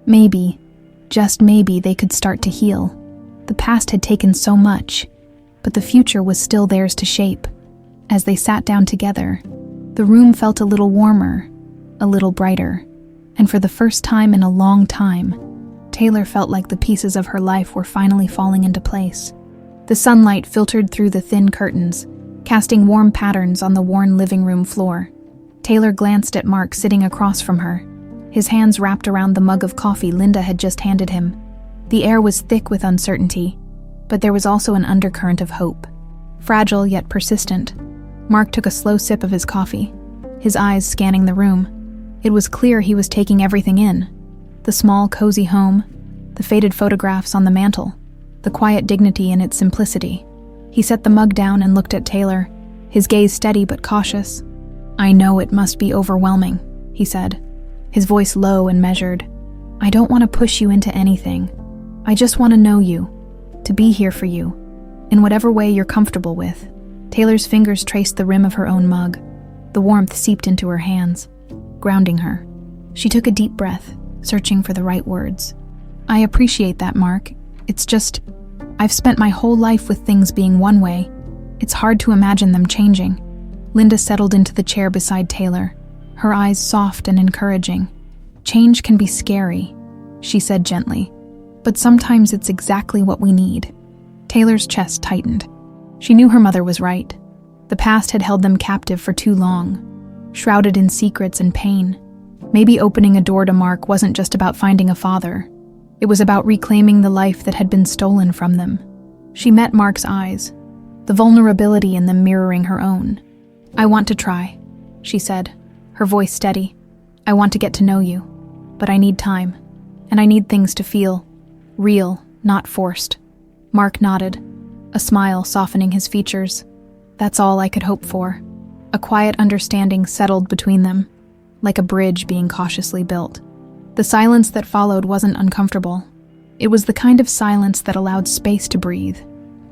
Maybe, just maybe, they could start to heal. The past had taken so much, but the future was still theirs to shape. As they sat down together, the room felt a little warmer, a little brighter, and for the first time in a long time, Taylor felt like the pieces of her life were finally falling into place. The sunlight filtered through the thin curtains, casting warm patterns on the worn living room floor. Taylor glanced at Mark sitting across from her, his hands wrapped around the mug of coffee Linda had just handed him. The air was thick with uncertainty, but there was also an undercurrent of hope. Fragile yet persistent, Mark took a slow sip of his coffee, his eyes scanning the room. It was clear he was taking everything in. The small, cozy home, the faded photographs on the mantel, the quiet dignity in its simplicity. He set the mug down and looked at Taylor, his gaze steady but cautious. "I know it must be overwhelming," he said, his voice low and measured. "I don't want to push you into anything. I just want to know you, to be here for you, in whatever way you're comfortable with." Taylor's fingers traced the rim of her own mug. The warmth seeped into her hands, grounding her. She took a deep breath, searching for the right words. "I appreciate that, Mark. It's just, I've spent my whole life with things being one way. It's hard to imagine them changing." Linda settled into the chair beside Taylor, her eyes soft and encouraging. "Change can be scary," she said gently, "but sometimes it's exactly what we need." Taylor's chest tightened. She knew her mother was right. The past had held them captive for too long, shrouded in secrets and pain. Maybe opening a door to Mark wasn't just about finding a father. It was about reclaiming the life that had been stolen from them. She met Mark's eyes, the vulnerability in them mirroring her own. "I want to try," she said, her voice steady. "I want to get to know you, but I need time, and I need things to feel real, not forced." Mark nodded, a smile softening his features. That's all I could hope for. A quiet understanding settled between them, like a bridge being cautiously built. The silence that followed wasn't uncomfortable. It was the kind of silence that allowed space to breathe,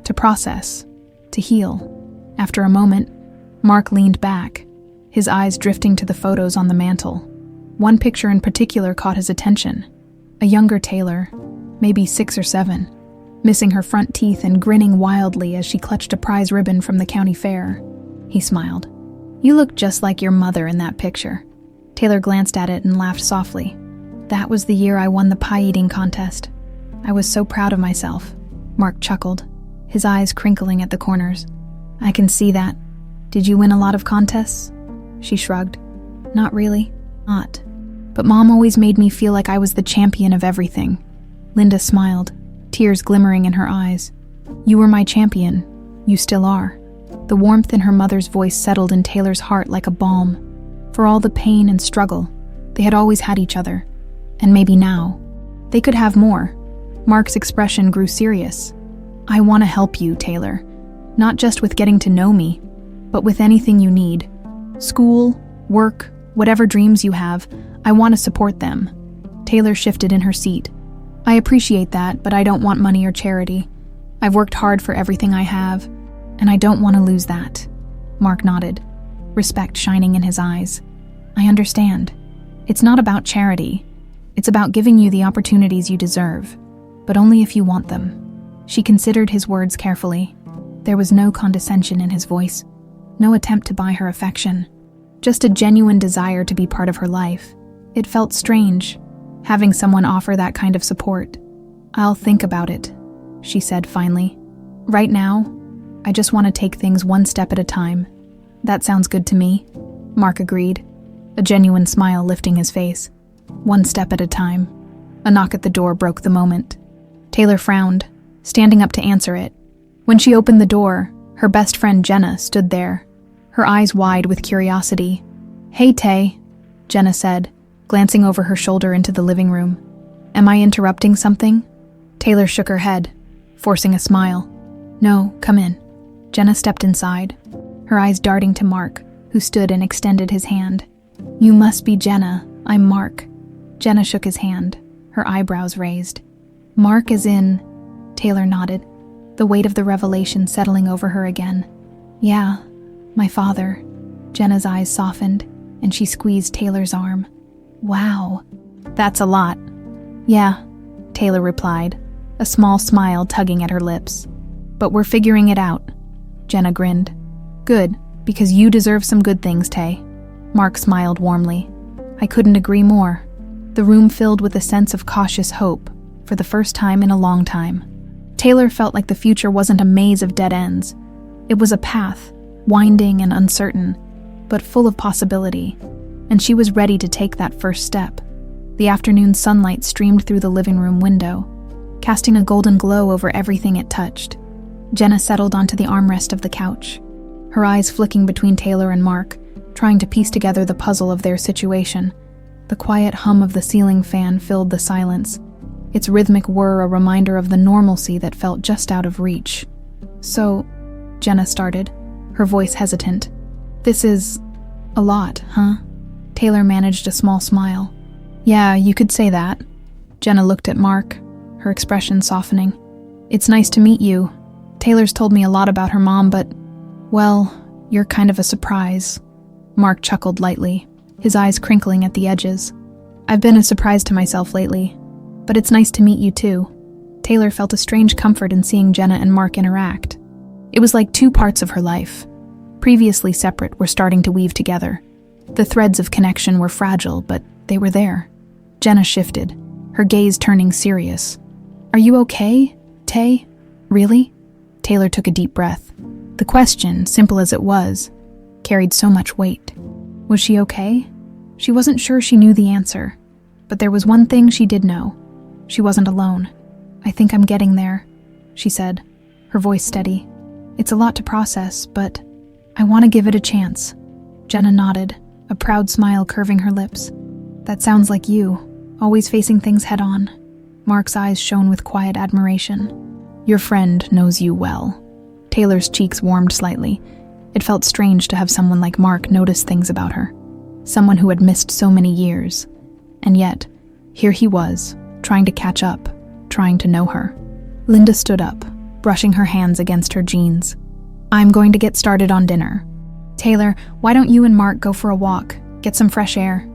to process, to heal. After a moment, Mark leaned back, his eyes drifting to the photos on the mantel. One picture in particular caught his attention. A younger Taylor, maybe 6 or 7, missing her front teeth and grinning wildly as she clutched a prize ribbon from the county fair. He smiled. "You look just like your mother in that picture." Taylor glanced at it and laughed softly. "That was the year I won the pie-eating contest. I was so proud of myself." Mark chuckled, his eyes crinkling at the corners. I can see that. Did you win a lot of contests? She shrugged. Not really. Not. But Mom always made me feel like I was the champion of everything. Linda smiled, tears glimmering in her eyes. You were my champion. You still are. The warmth in her mother's voice settled in Taylor's heart like a balm. For all the pain and struggle, they had always had each other. And maybe now, they could have more. Mark's expression grew serious. I want to help you, Taylor. Not just with getting to know me, but with anything you need. School, work, whatever dreams you have, I want to support them. Taylor shifted in her seat. I appreciate that, but I don't want money or charity. I've worked hard for everything I have, and I don't want to lose that. Mark nodded, respect shining in his eyes. I understand. It's not about charity. It's about giving you the opportunities you deserve, but only if you want them. She considered his words carefully. There was no condescension in his voice, no attempt to buy her affection, just a genuine desire to be part of her life. It felt strange, having someone offer that kind of support. I'll think about it, she said finally. Right now, I just want to take things one step at a time. That sounds good to me, Mark agreed, a genuine smile lifting his face. One step at a time. A knock at the door broke the moment. Taylor frowned, standing up to answer it. When she opened the door, her best friend Jenna stood there, her eyes wide with curiosity. Hey, Tay, Jenna said, glancing over her shoulder into the living room. Am I interrupting something? Taylor shook her head, forcing a smile. No, come in. Jenna stepped inside, her eyes darting to Mark, who stood and extended his hand. You must be Jenna. I'm Mark. Jenna shook his hand, her eyebrows raised. Mark is in... Taylor nodded, the weight of the revelation settling over her again. Yeah, my father. Jenna's eyes softened, and she squeezed Taylor's arm. Wow, that's a lot. Yeah, Taylor replied, a small smile tugging at her lips. But we're figuring it out. Jenna grinned. Good, because you deserve some good things, Tay. Mark smiled warmly. I couldn't agree more. The room filled with a sense of cautious hope, for the first time in a long time. Taylor felt like the future wasn't a maze of dead ends. It was a path, winding and uncertain, but full of possibility, and she was ready to take that first step. The afternoon sunlight streamed through the living room window, casting a golden glow over everything it touched. Jenna settled onto the armrest of the couch, her eyes flicking between Taylor and Mark, trying to piece together the puzzle of their situation. The quiet hum of the ceiling fan filled the silence, its rhythmic whir a reminder of the normalcy that felt just out of reach. So, Jenna started, her voice hesitant. This is a lot, huh? Taylor managed a small smile. Yeah, you could say that. Jenna looked at Mark, her expression softening. It's nice to meet you. Taylor's told me a lot about her mom, but, well, you're kind of a surprise. Mark chuckled lightly, his eyes crinkling at the edges. I've been a surprise to myself lately, but it's nice to meet you too. Taylor felt a strange comfort in seeing Jenna and Mark interact. It was like two parts of her life, previously separate, were starting to weave together. The threads of connection were fragile, but they were there. Jenna shifted, her gaze turning serious. Are you okay, Tay? Really? Taylor took a deep breath. The question, simple as it was, carried so much weight. Was she okay? She wasn't sure she knew the answer, but there was one thing she did know. She wasn't alone. I think I'm getting there, she said, her voice steady. It's a lot to process, but I want to give it a chance. Jenna nodded, a proud smile curving her lips. That sounds like you, always facing things head-on. Mark's eyes shone with quiet admiration. Your friend knows you well. Taylor's cheeks warmed slightly. It felt strange to have someone like Mark notice things about her. Someone who had missed so many years. And yet, here he was, trying to catch up, trying to know her. Linda stood up, brushing her hands against her jeans. I'm going to get started on dinner. Taylor, why don't you and Mark go for a walk, get some fresh air?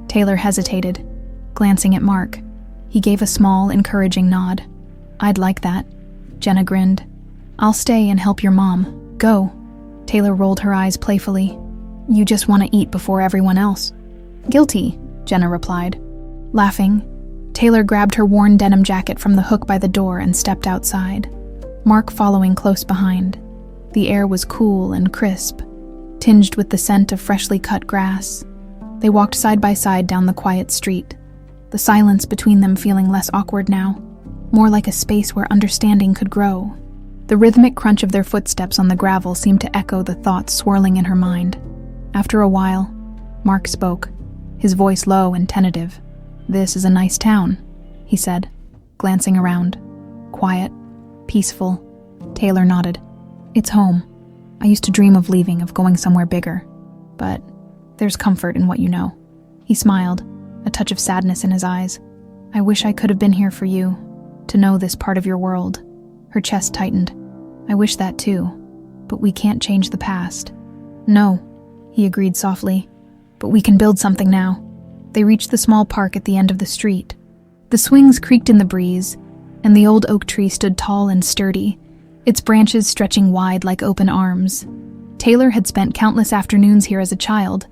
Taylor hesitated, glancing at Mark. He gave a small, encouraging nod. I'd like that. Jenna grinned. I'll stay and help your mom. Go. Taylor rolled her eyes playfully. You just want to eat before everyone else. Guilty, Jenna replied. Laughing, Taylor grabbed her worn denim jacket from the hook by the door and stepped outside. Mark following close behind. The air was cool and crisp, tinged with the scent of freshly cut grass. They walked side by side down the quiet street, the silence between them feeling less awkward now, more like a space where understanding could grow. The rhythmic crunch of their footsteps on the gravel seemed to echo the thoughts swirling in her mind. After a while, Mark spoke, his voice low and tentative. "This is a nice town," he said, glancing around. Quiet, peaceful. Taylor nodded. "It's home. I used to dream of leaving, of going somewhere bigger. But there's comfort in what you know." He smiled, a touch of sadness in his eyes. "I wish I could have been here for you, to know this part of your world." Her chest tightened. "I wish that too, but we can't change the past." "No," he agreed softly, "but we can build something now." They reached the small park at the end of the street. The swings creaked in the breeze, and the old oak tree stood tall and sturdy, its branches stretching wide like open arms. Taylor had spent countless afternoons here as a child,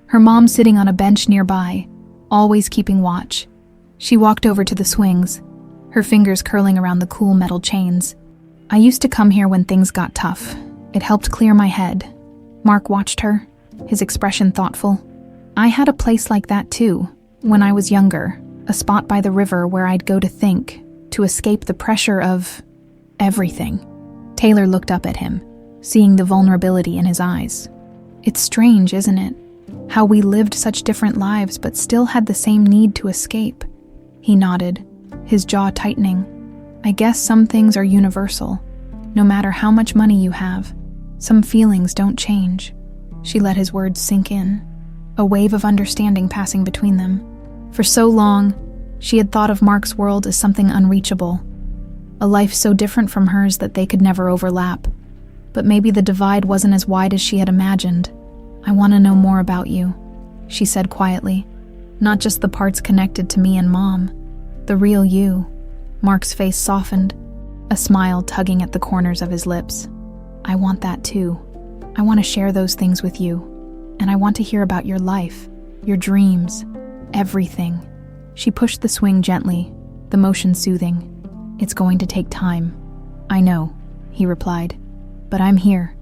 her mom sitting on a bench nearby, always keeping watch. She walked over to the swings, her fingers curling around the cool metal chains. "I used to come here when things got tough. It helped clear my head." Mark watched her, his expression thoughtful. "I had a place like that too, when I was younger, a spot by the river where I'd go to think, to escape the pressure of everything." Taylor looked up at him, seeing the vulnerability in his eyes. "It's strange, isn't it? How we lived such different lives but still had the same need to escape." He nodded, his jaw tightening. "I guess some things are universal. No matter how much money you have, some feelings don't change." She let his words sink in, a wave of understanding passing between them. For so long, she had thought of Mark's world as something unreachable, a life so different from hers that they could never overlap. But maybe the divide wasn't as wide as she had imagined. "I want to know more about you," she said quietly. "Not just the parts connected to me and Mom, the real you." Mark's face softened, a smile tugging at the corners of his lips. "I want that too. I want to share those things with you. And I want to hear about your life, your dreams, everything." She pushed the swing gently, the motion soothing. "It's going to take time." "I know," he replied. "But I'm here,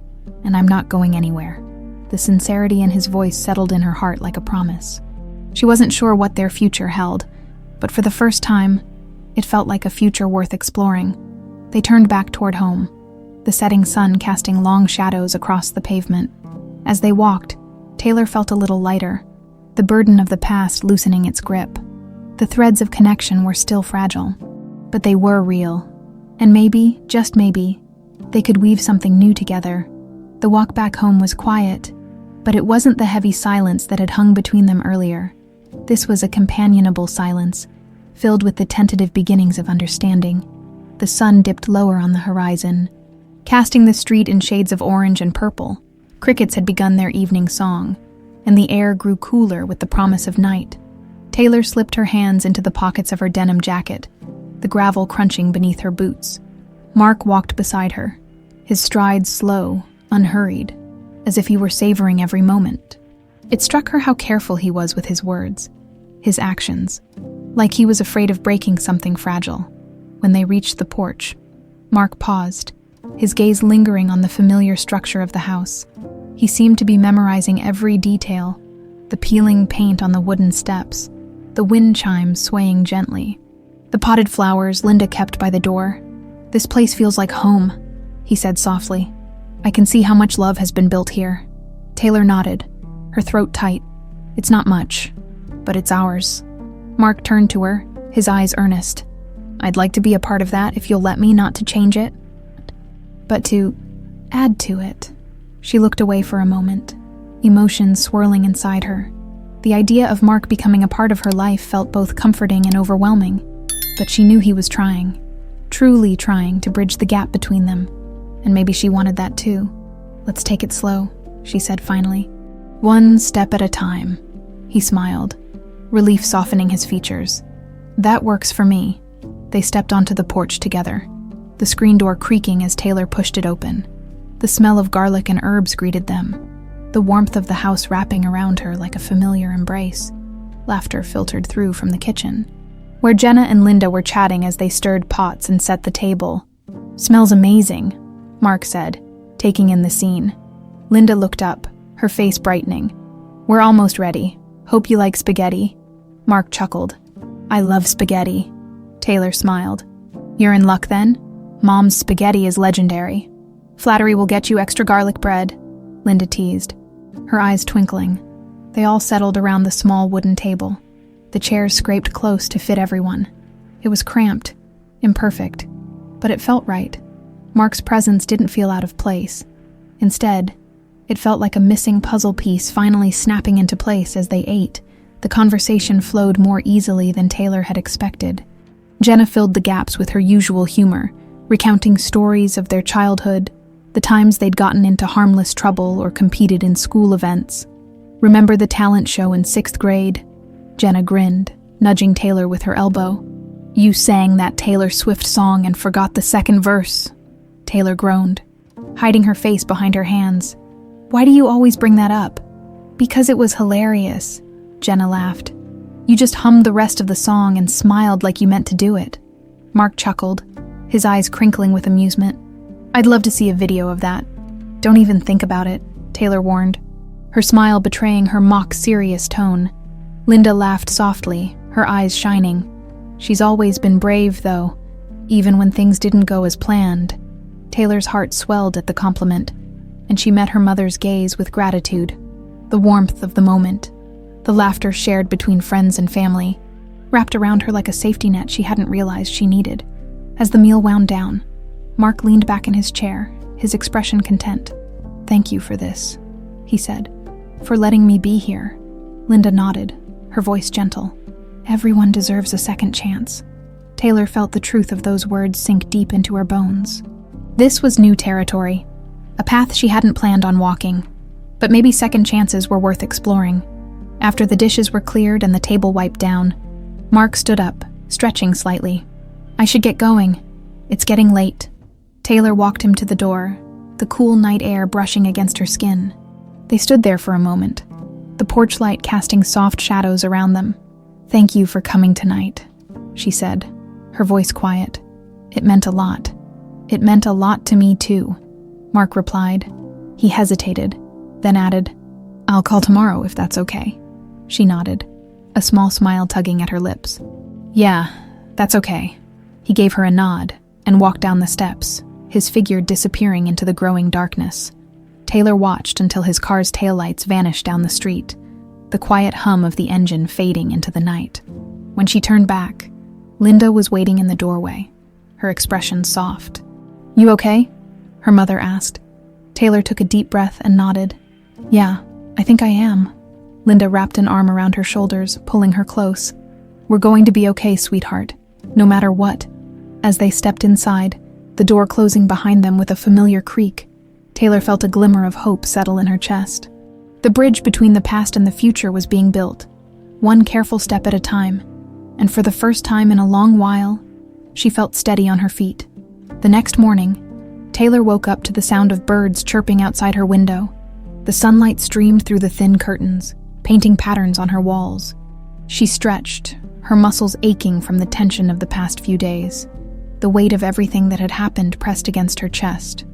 and I'm not going anywhere." The sincerity in his voice settled in her heart like a promise. She wasn't sure what their future held, but for the first time, it felt like a future worth exploring. They turned back toward home, the setting sun casting long shadows across the pavement. As they walked, Taylor felt a little lighter, the burden of the past loosening its grip. The threads of connection were still fragile, but they were real. And maybe, just maybe, they could weave something new together. The walk back home was quiet, but it wasn't the heavy silence that had hung between them earlier. This was a companionable silence, filled with the tentative beginnings of understanding. The sun dipped lower on the horizon, casting the street in shades of orange and purple. Crickets had begun their evening song, and the air grew cooler with the promise of night. Taylor slipped her hands into the pockets of her denim jacket, the gravel crunching beneath her boots. Mark walked beside her, his strides slow, unhurried, as if he were savoring every moment. It struck her how careful he was with his words, his actions, like he was afraid of breaking something fragile. When they reached the porch, Mark paused, his gaze lingering on the familiar structure of the house. He seemed to be memorizing every detail, the peeling paint on the wooden steps, the wind chimes swaying gently, the potted flowers Linda kept by the door. "This place feels like home," he said softly. "I can see how much love has been built here." Taylor nodded, her throat tight. "It's not much, but it's ours." Mark turned to her, his eyes earnest. "I'd like to be a part of that if you'll let me, not to change it, but to add to it." She looked away for a moment, emotions swirling inside her. The idea of Mark becoming a part of her life felt both comforting and overwhelming, but she knew he was trying, truly trying to bridge the gap between them, and maybe she wanted that too. "Let's take it slow," she said finally. "One step at a time," he smiled, relief softening his features. "That works for me." They stepped onto the porch together, the screen door creaking as Taylor pushed it open. The smell of garlic and herbs greeted them, the warmth of the house wrapping around her like a familiar embrace. Laughter filtered through from the kitchen, where Jenna and Linda were chatting as they stirred pots and set the table. "Smells amazing," Mark said, taking in the scene. Linda looked up, her face brightening. "We're almost ready. Hope you like spaghetti." Mark chuckled. "I love spaghetti." Taylor smiled. "You're in luck then? Mom's spaghetti is legendary." "Flattery will get you extra garlic bread," Linda teased, her eyes twinkling. They all settled around the small wooden table. The chairs scraped close to fit everyone. It was cramped, imperfect, but it felt right. Mark's presence didn't feel out of place. Instead, it felt like a missing puzzle piece finally snapping into place as they ate. The conversation flowed more easily than Taylor had expected. Jenna filled the gaps with her usual humor, recounting stories of their childhood, the times they'd gotten into harmless trouble or competed in school events. "Remember the talent show in 6th grade?" Jenna grinned, nudging Taylor with her elbow. "You sang that Taylor Swift song and forgot the second verse," Taylor groaned, hiding her face behind her hands. "Why do you always bring that up?" "Because it was hilarious," Jenna laughed. "You just hummed the rest of the song and smiled like you meant to do it." Mark chuckled, his eyes crinkling with amusement. "I'd love to see a video of that." "Don't even think about it," Taylor warned, her smile betraying her mock-serious tone. Linda laughed softly, her eyes shining. "She's always been brave, though, even when things didn't go as planned." Taylor's heart swelled at the compliment, and she met her mother's gaze with gratitude. The warmth of the moment, the laughter shared between friends and family, wrapped around her like a safety net she hadn't realized she needed. As the meal wound down, Mark leaned back in his chair, his expression content. "Thank you for this," he said. "For letting me be here." Linda nodded, her voice gentle. "Everyone deserves a second chance." Taylor felt the truth of those words sink deep into her bones. This was new territory, a path she hadn't planned on walking, but maybe second chances were worth exploring. After the dishes were cleared and the table wiped down, Mark stood up, stretching slightly. "I should get going. It's getting late." Taylor walked him to the door, the cool night air brushing against her skin. They stood there for a moment, the porch light casting soft shadows around them. "Thank you for coming tonight," she said, her voice quiet. "It meant a lot." "It meant a lot to me too," Mark replied. He hesitated, then added, "I'll call tomorrow if that's okay." She nodded, a small smile tugging at her lips. "Yeah, that's okay." He gave her a nod and walked down the steps, his figure disappearing into the growing darkness. Taylor watched until his car's taillights vanished down the street, the quiet hum of the engine fading into the night. When she turned back, Linda was waiting in the doorway, her expression soft. "You okay?" her mother asked. Taylor took a deep breath and nodded. "Yeah, I think I am." Linda wrapped an arm around her shoulders, pulling her close. "We're going to be okay, sweetheart, no matter what." As they stepped inside, the door closing behind them with a familiar creak, Taylor felt a glimmer of hope settle in her chest. The bridge between the past and the future was being built, one careful step at a time, and for the first time in a long while, she felt steady on her feet. The next morning, Taylor woke up to the sound of birds chirping outside her window. The sunlight streamed through the thin curtains, painting patterns on her walls. She stretched, her muscles aching from the tension of the past few days. The weight of everything that had happened pressed against her chest.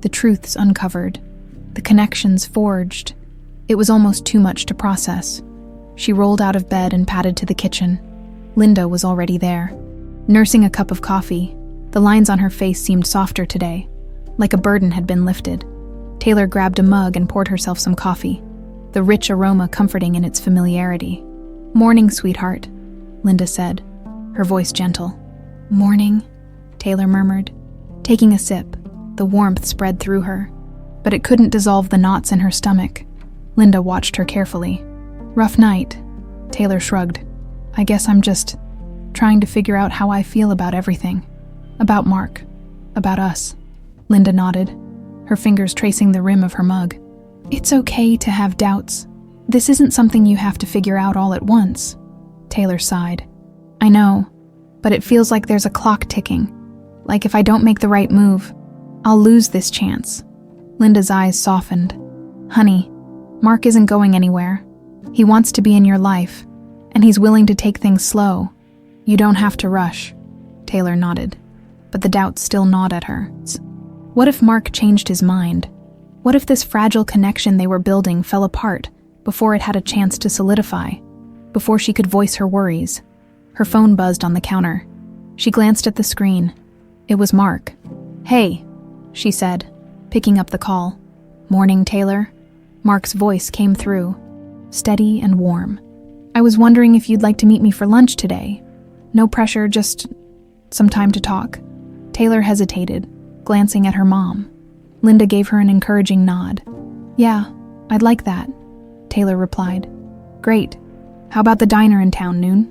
The truths uncovered, the connections forged. It was almost too much to process. She rolled out of bed and padded to the kitchen. Linda was already there, nursing a cup of coffee. The lines on her face seemed softer today, like a burden had been lifted. Taylor grabbed a mug and poured herself some coffee, the rich aroma comforting in its familiarity. "Morning, sweetheart," Linda said, her voice gentle. "Morning," Taylor murmured. Taking a sip, the warmth spread through her, but it couldn't dissolve the knots in her stomach. Linda watched her carefully. "Rough night," Taylor shrugged. "I guess I'm just trying to figure out how I feel about everything. About Mark. About us." Linda nodded, her fingers tracing the rim of her mug. "It's okay to have doubts. This isn't something you have to figure out all at once." Taylor sighed. "I know, but it feels like there's a clock ticking. Like if I don't make the right move, I'll lose this chance." Linda's eyes softened. "Honey, Mark isn't going anywhere. He wants to be in your life, and he's willing to take things slow. You don't have to rush." Taylor nodded. but the doubts still gnawed at her. What if Mark changed his mind? What if this fragile connection they were building fell apart before it had a chance to solidify, before she could voice her worries? Her phone buzzed on the counter. She glanced at the screen. It was Mark. "Hey," she said, picking up the call. "Morning, Taylor." Mark's voice came through, steady and warm. "I was wondering if you'd like to meet me for lunch today. No pressure, just some time to talk." Taylor hesitated, glancing at her mom. Linda gave her an encouraging nod. "Yeah, I'd like that," Taylor replied. "Great. How about the diner in town, noon?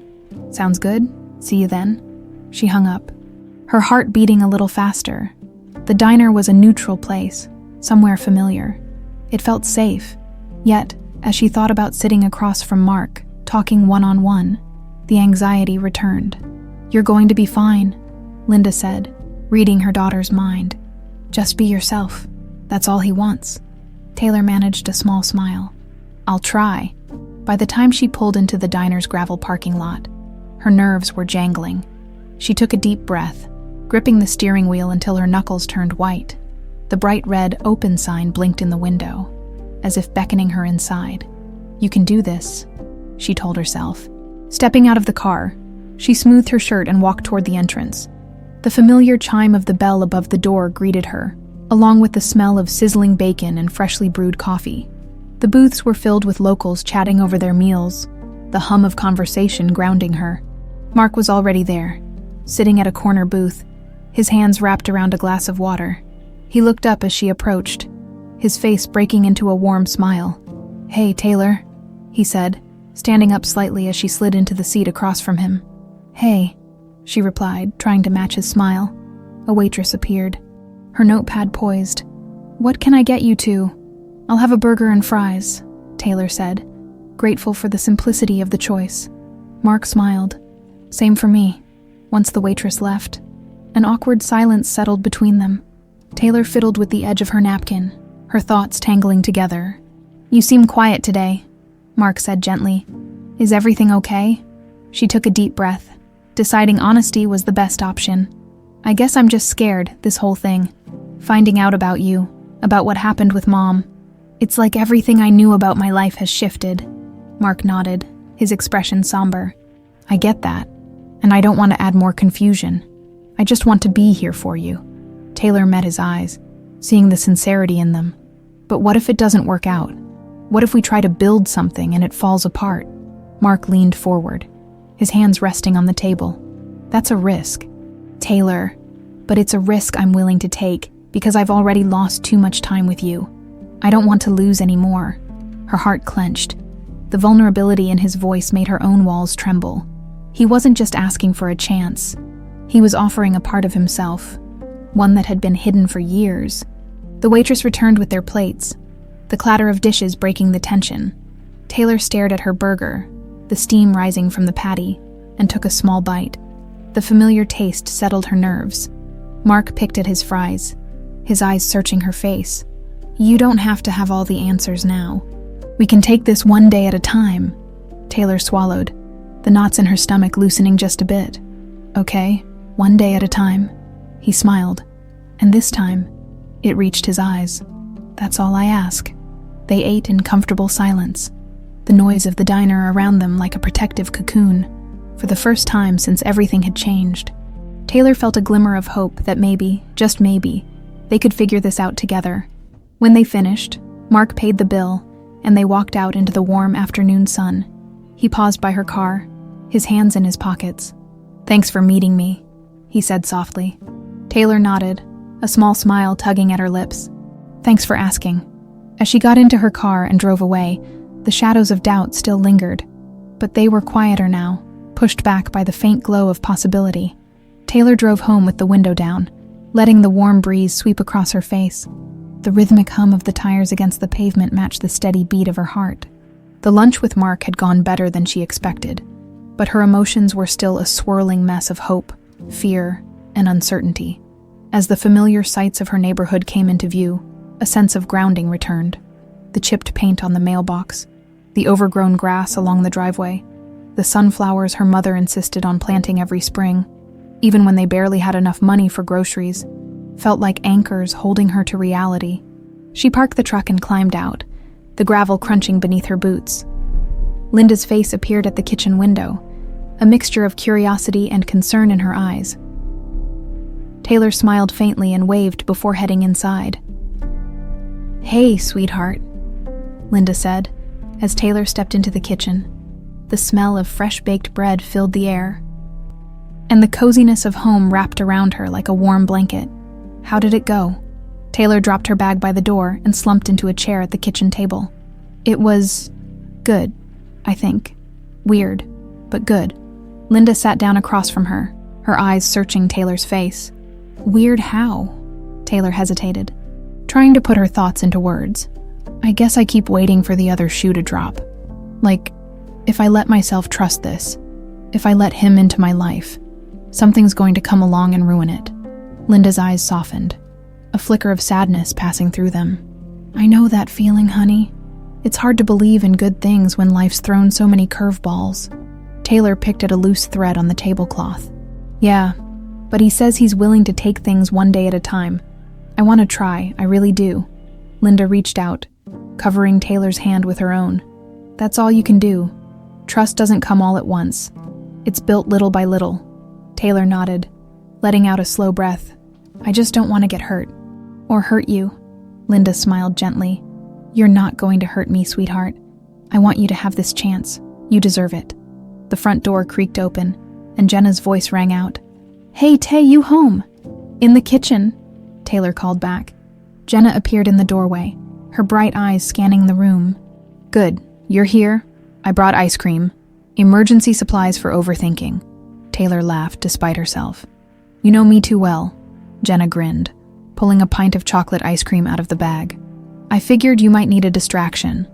Sounds good. See you then." She hung up, her heart beating a little faster. The diner was a neutral place, somewhere familiar. It felt safe. Yet, as she thought about sitting across from Mark, talking one-on-one, the anxiety returned. "You're going to be fine," Linda said, reading her daughter's mind. "Just be yourself. That's all he wants." Taylor managed a small smile. "I'll try." By the time she pulled into the diner's gravel parking lot, her nerves were jangling. She took a deep breath, gripping the steering wheel until her knuckles turned white. The bright red "open" sign blinked in the window, as if beckoning her inside. "You can do this," she told herself. Stepping out of the car, she smoothed her shirt and walked toward the entrance. The familiar chime of the bell above the door greeted her, along with the smell of sizzling bacon and freshly brewed coffee. The booths were filled with locals chatting over their meals, the hum of conversation grounding her. Mark was already there, sitting at a corner booth, his hands wrapped around a glass of water. He looked up as she approached, his face breaking into a warm smile. "Hey, Taylor," he said, standing up slightly as she slid into the seat across from him. "Hey," she replied, trying to match his smile. A waitress appeared, her notepad poised. "What can I get you to?" "I'll have a burger and fries," Taylor said, grateful for the simplicity of the choice. Mark smiled. "Same for me." Once the waitress left, an awkward silence settled between them. Taylor fiddled with the edge of her napkin, her thoughts tangling together. "You seem quiet today," Mark said gently. "Is everything okay?" She took a deep breath, deciding honesty was the best option. "I guess I'm just scared, this whole thing. Finding out about you, about what happened with Mom. It's like everything I knew about my life has shifted." Mark nodded, his expression somber. "I get that, and I don't want to add more confusion. I just want to be here for you." Taylor met his eyes, seeing the sincerity in them. "But what if it doesn't work out? What if we try to build something and it falls apart?" Mark leaned forward, his hands resting on the table. "That's a risk, Taylor, but it's a risk I'm willing to take because I've already lost too much time with you. I don't want to lose any more." Her heart clenched. The vulnerability in his voice made her own walls tremble. He wasn't just asking for a chance. He was offering a part of himself, one that had been hidden for years. The waitress returned with their plates, the clatter of dishes breaking the tension. Taylor stared at her burger, the steam rising from the patty, and took a small bite. The familiar taste settled her nerves. Mark picked at his fries, his eyes searching her face. "You don't have to have all the answers now. We can take this one day at a time." Taylor swallowed, the knots in her stomach loosening just a bit. "Okay, one day at a time." He smiled, and this time, it reached his eyes. "That's all I ask." They ate in comfortable silence, the noise of the diner around them like a protective cocoon. For the first time since everything had changed, Taylor felt a glimmer of hope that maybe, just maybe, they could figure this out together. When they finished, Mark paid the bill, and they walked out into the warm afternoon sun. He paused by her car, his hands in his pockets. "Thanks for meeting me," he said softly. Taylor nodded, a small smile tugging at her lips. "Thanks for asking." As she got into her car and drove away, the shadows of doubt still lingered, but they were quieter now, pushed back by the faint glow of possibility. Taylor drove home with the window down, letting the warm breeze sweep across her face. The rhythmic hum of the tires against the pavement matched the steady beat of her heart. The lunch with Mark had gone better than she expected, but her emotions were still a swirling mess of hope, fear, and uncertainty. As the familiar sights of her neighborhood came into view, a sense of grounding returned. The chipped paint on the mailbox, the overgrown grass along the driveway, the sunflowers her mother insisted on planting every spring. even when they barely had enough money for groceries, felt like anchors holding her to reality. She parked the truck and climbed out, the gravel crunching beneath her boots. Linda's face appeared at the kitchen window, a mixture of curiosity and concern in her eyes. Taylor smiled faintly and waved before heading inside. "Hey, sweetheart," Linda said, as Taylor stepped into the kitchen. The smell of fresh-baked bread filled the air, and the coziness of home wrapped around her like a warm blanket. "How did it go?" Taylor dropped her bag by the door and slumped into a chair at the kitchen table. "It was good, I think. Weird, but good." Linda sat down across from her, her eyes searching Taylor's face. "Weird how?" Taylor hesitated, trying to put her thoughts into words. "I guess I keep waiting for the other shoe to drop. Like, if I let myself trust this, if I let him into my life, something's going to come along and ruin it." Linda's eyes softened, a flicker of sadness passing through them. "I know that feeling, honey. It's hard to believe in good things when life's thrown so many curveballs." Taylor picked at a loose thread on the tablecloth. "Yeah, but he says he's willing to take things one day at a time. I want to try, I really do." Linda reached out, covering Taylor's hand with her own. "That's all you can do. Trust doesn't come all at once. It's built little by little." Taylor nodded, letting out a slow breath. "I just don't want to get hurt. Or hurt you." Linda smiled gently. "You're not going to hurt me, sweetheart. I want you to have this chance. You deserve it." The front door creaked open, and Jenna's voice rang out. "Hey, Tay, you home?" "In the kitchen," Taylor called back. Jenna appeared in the doorway, her bright eyes scanning the room. "Good, you're here. I brought ice cream. Emergency supplies for overthinking." Taylor laughed despite herself. "You know me too well." Jenna grinned, pulling a pint of chocolate ice cream out of the bag. "I figured you might need a distraction."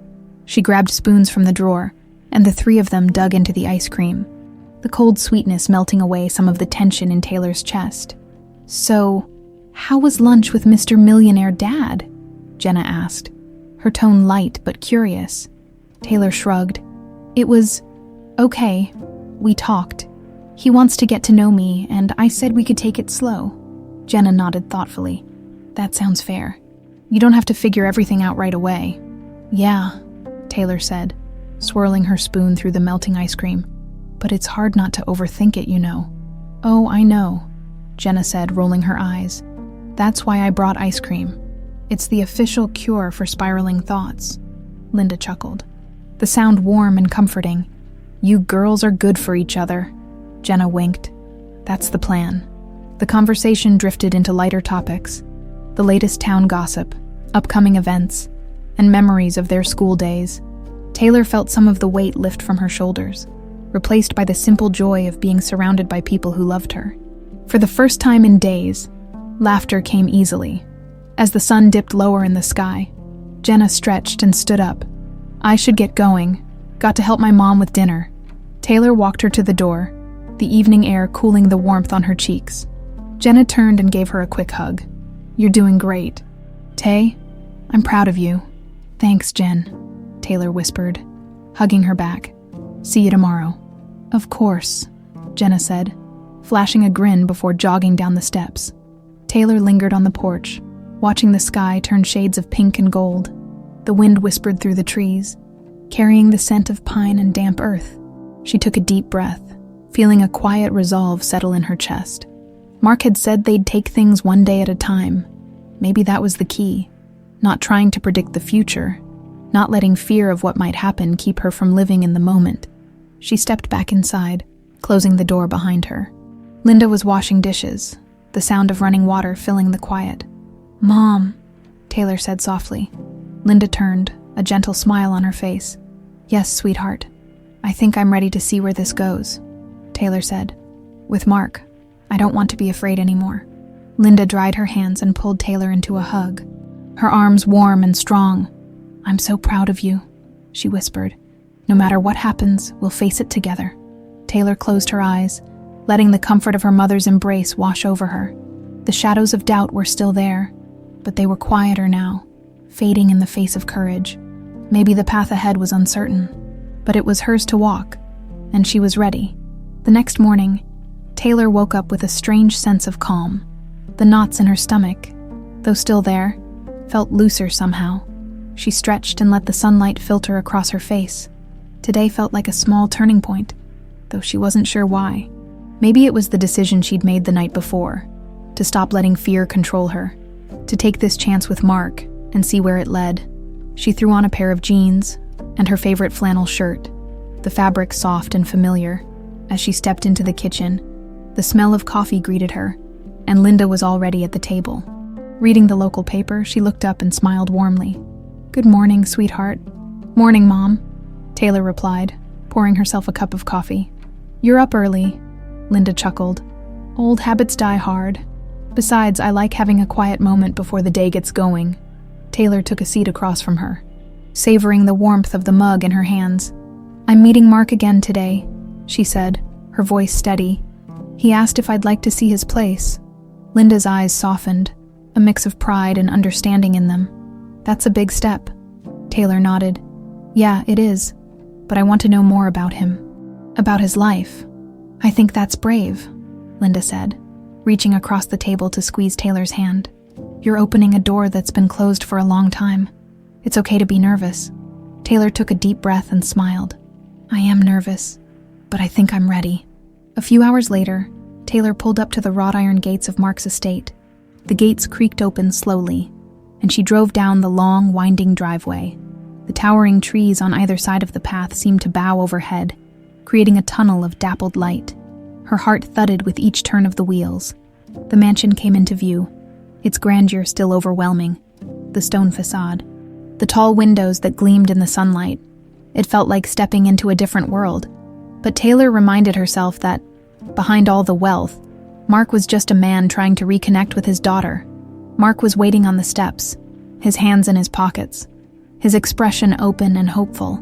She grabbed spoons from the drawer, and the three of them dug into the ice cream, the cold sweetness melting away some of the tension in Taylor's chest. "So, how was lunch with Mr. Millionaire Dad?" Jenna asked, her tone light but curious. Taylor shrugged. "It was okay. We talked. He wants to get to know me, and I said we could take it slow." Jenna nodded thoughtfully. "That sounds fair. You don't have to figure everything out right away." "Yeah," Taylor said, swirling her spoon through the melting ice cream. "But it's hard not to overthink it, you know." "Oh, I know," Jenna said, rolling her eyes. "That's why I brought ice cream. It's the official cure for spiraling thoughts." Linda chuckled, the sound warm and comforting. "You girls are good for each other." Jenna winked. "That's the plan." The conversation drifted into lighter topics, the latest town gossip, upcoming events, and memories of their school days. Taylor felt some of the weight lift from her shoulders, replaced by the simple joy of being surrounded by people who loved her. For the first time in days, laughter came easily. As the sun dipped lower in the sky, Jenna stretched and stood up. "I should get going. Got to help my mom with dinner." Taylor walked her to the door, the evening air cooling the warmth on her cheeks. Jenna turned and gave her a quick hug. "You're doing great. Tay, I'm proud of you." "Thanks, Jen," Taylor whispered, hugging her back. "See you tomorrow." "Of course," Jenna said, flashing a grin before jogging down the steps. Taylor lingered on the porch, watching the sky turn shades of pink and gold. The wind whispered through the trees, carrying the scent of pine and damp earth. She took a deep breath, feeling a quiet resolve settle in her chest. Mark had said they'd take things one day at a time. Maybe that was the key. Not trying to predict the future, not letting fear of what might happen keep her from living in the moment. She stepped back inside, closing the door behind her. Linda was washing dishes, the sound of running water filling the quiet. "Mom," Taylor said softly. Linda turned, a gentle smile on her face. "Yes, sweetheart. I think I'm ready to see where this goes," Taylor said. "With Mark, I don't want to be afraid anymore." Linda dried her hands and pulled Taylor into a hug, her arms warm and strong. "I'm so proud of you," she whispered. "No matter what happens, we'll face it together." Taylor closed her eyes, letting the comfort of her mother's embrace wash over her. The shadows of doubt were still there, but they were quieter now, fading in the face of courage. Maybe the path ahead was uncertain, but it was hers to walk, and she was ready. The next morning, Taylor woke up with a strange sense of calm. The knots in her stomach, though still there, felt looser somehow. She stretched and let the sunlight filter across her face. Today felt like a small turning point, though she wasn't sure why. Maybe it was the decision she'd made the night before, to stop letting fear control her, to take this chance with Mark and see where it led. She threw on a pair of jeans and her favorite flannel shirt, the fabric soft and familiar. As she stepped into the kitchen, the smell of coffee greeted her, and Linda was already at the table. Reading the local paper, she looked up and smiled warmly. "Good morning, sweetheart." "Morning, Mom," Taylor replied, pouring herself a cup of coffee. "You're up early," Linda chuckled. "Old habits die hard. Besides, I like having a quiet moment before the day gets going." Taylor took a seat across from her, savoring the warmth of the mug in her hands. "I'm meeting Mark again today," she said, her voice steady. "He asked if I'd like to see his place." Linda's eyes softened, a mix of pride and understanding in them. "That's a big step." Taylor nodded. "Yeah, it is. But I want to know more about him. About his life." "I think that's brave," Linda said, reaching across the table to squeeze Taylor's hand. "You're opening a door that's been closed for a long time. It's okay to be nervous." Taylor took a deep breath and smiled. "I am nervous, but I think I'm ready." A few hours later, Taylor pulled up to the wrought iron gates of Mark's estate. The gates creaked open slowly, and she drove down the long, winding driveway. The towering trees on either side of the path seemed to bow overhead, creating a tunnel of dappled light. Her heart thudded with each turn of the wheels. The mansion came into view, its grandeur still overwhelming. The stone facade, the tall windows that gleamed in the sunlight. It felt like stepping into a different world. But Taylor reminded herself that, behind all the wealth, Mark was just a man trying to reconnect with his daughter. Mark was waiting on the steps, his hands in his pockets, his expression open and hopeful.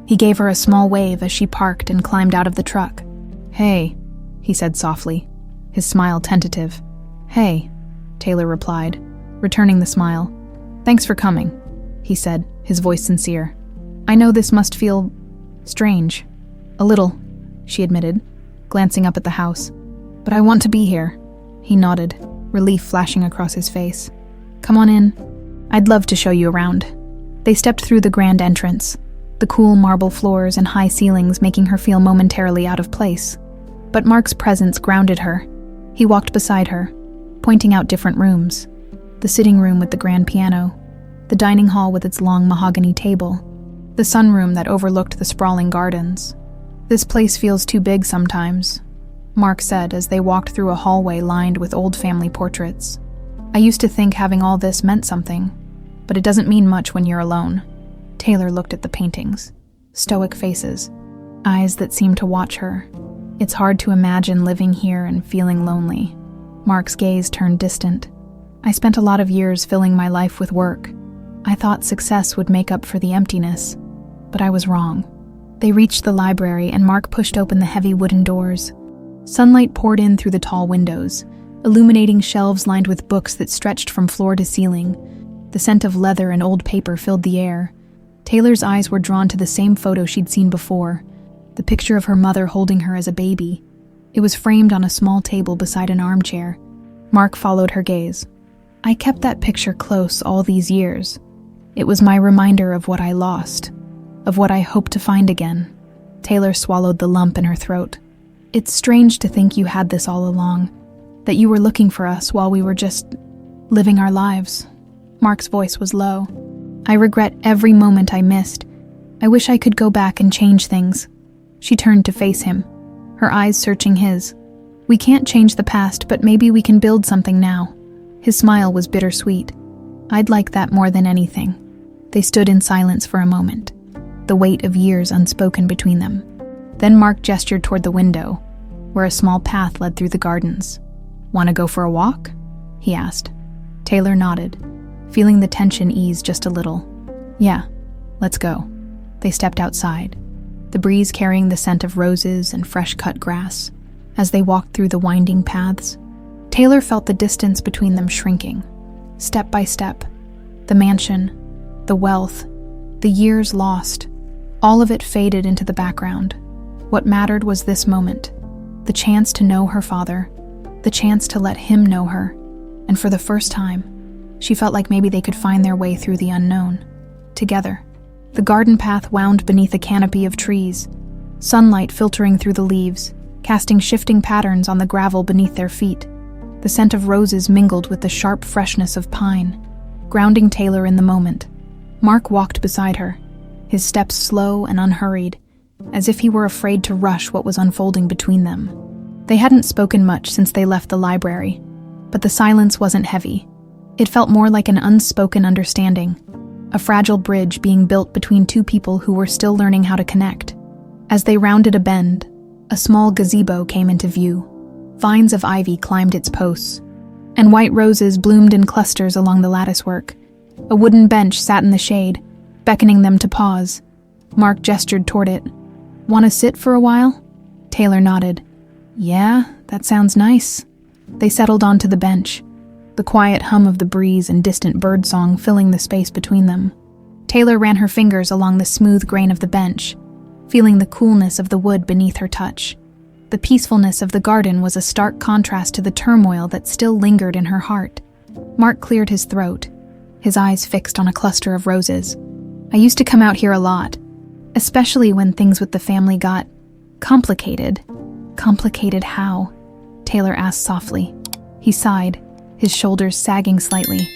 He gave her a small wave as she parked and climbed out of the truck. "Hey," he said softly, his smile tentative. "Hey," Taylor replied, returning the smile. "Thanks for coming," he said, his voice sincere. "I know this must feel strange." "A little," she admitted, glancing up at the house. "But I want to be here." He nodded, relief flashing across his face. "Come on in. I'd love to show you around." They stepped through the grand entrance, the cool marble floors and high ceilings making her feel momentarily out of place. But Mark's presence grounded her. He walked beside her, pointing out different rooms. The sitting room with the grand piano, the dining hall with its long mahogany table, the sunroom that overlooked the sprawling gardens. "This place feels too big sometimes," Mark said as they walked through a hallway lined with old family portraits. "I used to think having all this meant something, but it doesn't mean much when you're alone." Taylor looked at the paintings, stoic faces, eyes that seemed to watch her. "It's hard to imagine living here and feeling lonely." Mark's gaze turned distant. "I spent a lot of years filling my life with work. I thought success would make up for the emptiness, but I was wrong." They reached the library and Mark pushed open the heavy wooden doors. Sunlight poured in through the tall windows, illuminating shelves lined with books that stretched from floor to ceiling. The scent of leather and old paper filled the air. Taylor's eyes were drawn to the same photo she'd seen before, the picture of her mother holding her as a baby. It was framed on a small table beside an armchair. Mark followed her gaze. "I kept that picture close all these years. It was my reminder of what I lost, of what I hope to find again." Taylor swallowed the lump in her throat. "It's strange to think you had this all along, that you were looking for us while we were just living our lives." Mark's voice was low. "I regret every moment I missed. I wish I could go back and change things." She turned to face him, her eyes searching his. "We can't change the past, but maybe we can build something now." His smile was bittersweet. "I'd like that more than anything." They stood in silence for a moment, the weight of years unspoken between them. Then Mark gestured toward the window, where a small path led through the gardens. "Want to go for a walk?" he asked. Taylor nodded, feeling the tension ease just a little. "Yeah, let's go." They stepped outside, the breeze carrying the scent of roses and fresh-cut grass. As they walked through the winding paths, Taylor felt the distance between them shrinking. Step by step, the mansion, the wealth, the years lost, all of it faded into the background. What mattered was this moment, The chance to know her father, the chance to let him know her, and for the first time, she felt like maybe they could find their way through the unknown, together. The garden path wound beneath a canopy of trees, sunlight filtering through the leaves, casting shifting patterns on the gravel beneath their feet. The scent of roses mingled with the sharp freshness of pine, grounding Taylor in the moment. Mark walked beside her, his steps slow and unhurried, as if he were afraid to rush what was unfolding between them. They hadn't spoken much since they left the library, but the silence wasn't heavy. It felt more like an unspoken understanding, a fragile bridge being built between two people who were still learning how to connect. As they rounded a bend, a small gazebo came into view. Vines of ivy climbed its posts, and white roses bloomed in clusters along the latticework. A wooden bench sat in the shade, beckoning them to pause. Mark gestured toward it. "Want to sit for a while?" Taylor nodded. "Yeah, that sounds nice." They settled onto the bench, the quiet hum of the breeze and distant birdsong filling the space between them. Taylor ran her fingers along the smooth grain of the bench, feeling the coolness of the wood beneath her touch. The peacefulness of the garden was a stark contrast to the turmoil that still lingered in her heart. Mark cleared his throat, his eyes fixed on a cluster of roses. "I used to come out here a lot, especially when things with the family got complicated." "Complicated how?" Taylor asked softly. He sighed, his shoulders sagging slightly.